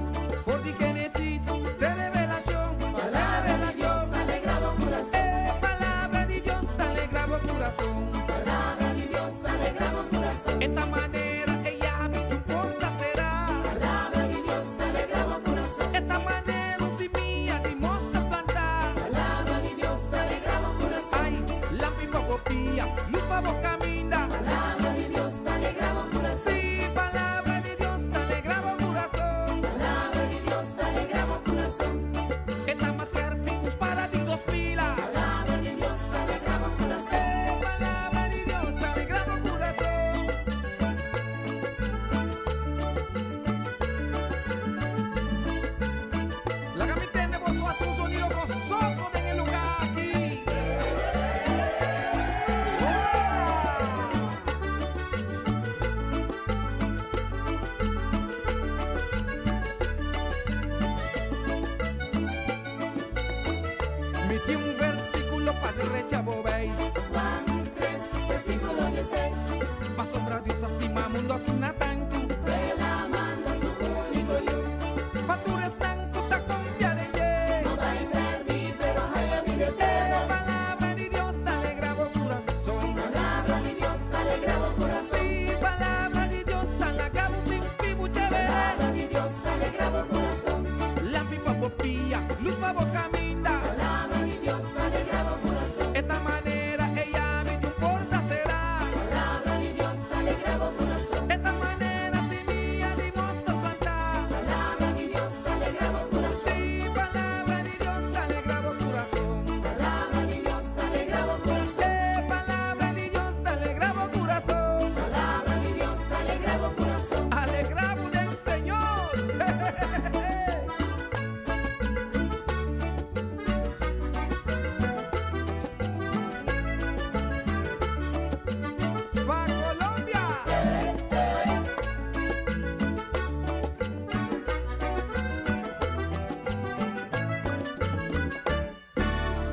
S5: For the Genesis de revelación. Palabra de Dios te alegraba corazón. Palabra de Dios te alegraba corazón. Palabra de Dios te alegraba corazón. Esta manera ella tu porta será. Palabra de Dios te alegraba corazón. Esta manera un simía dimostra plantar. Palabra de Dios te alegraba corazón. Ay, la pipa copia, luz pa vos camina. Palabra de Dios te alegraba corazón. Sí, palabra de Dios te alegraba corazón. Palabra de Dios te alegraba corazón. Esta más que arpicus para ti dos filas. Palabra de Dios te alegraba corazón. Palabra de Dios te alegraba corazón. La capitán de vos hace un sonido gozoso en el lugar aquí. Metí versículo padre chavo veis. Juan 3, versículo 16. Pa sobra Dios estima mundo así na tanto. Ela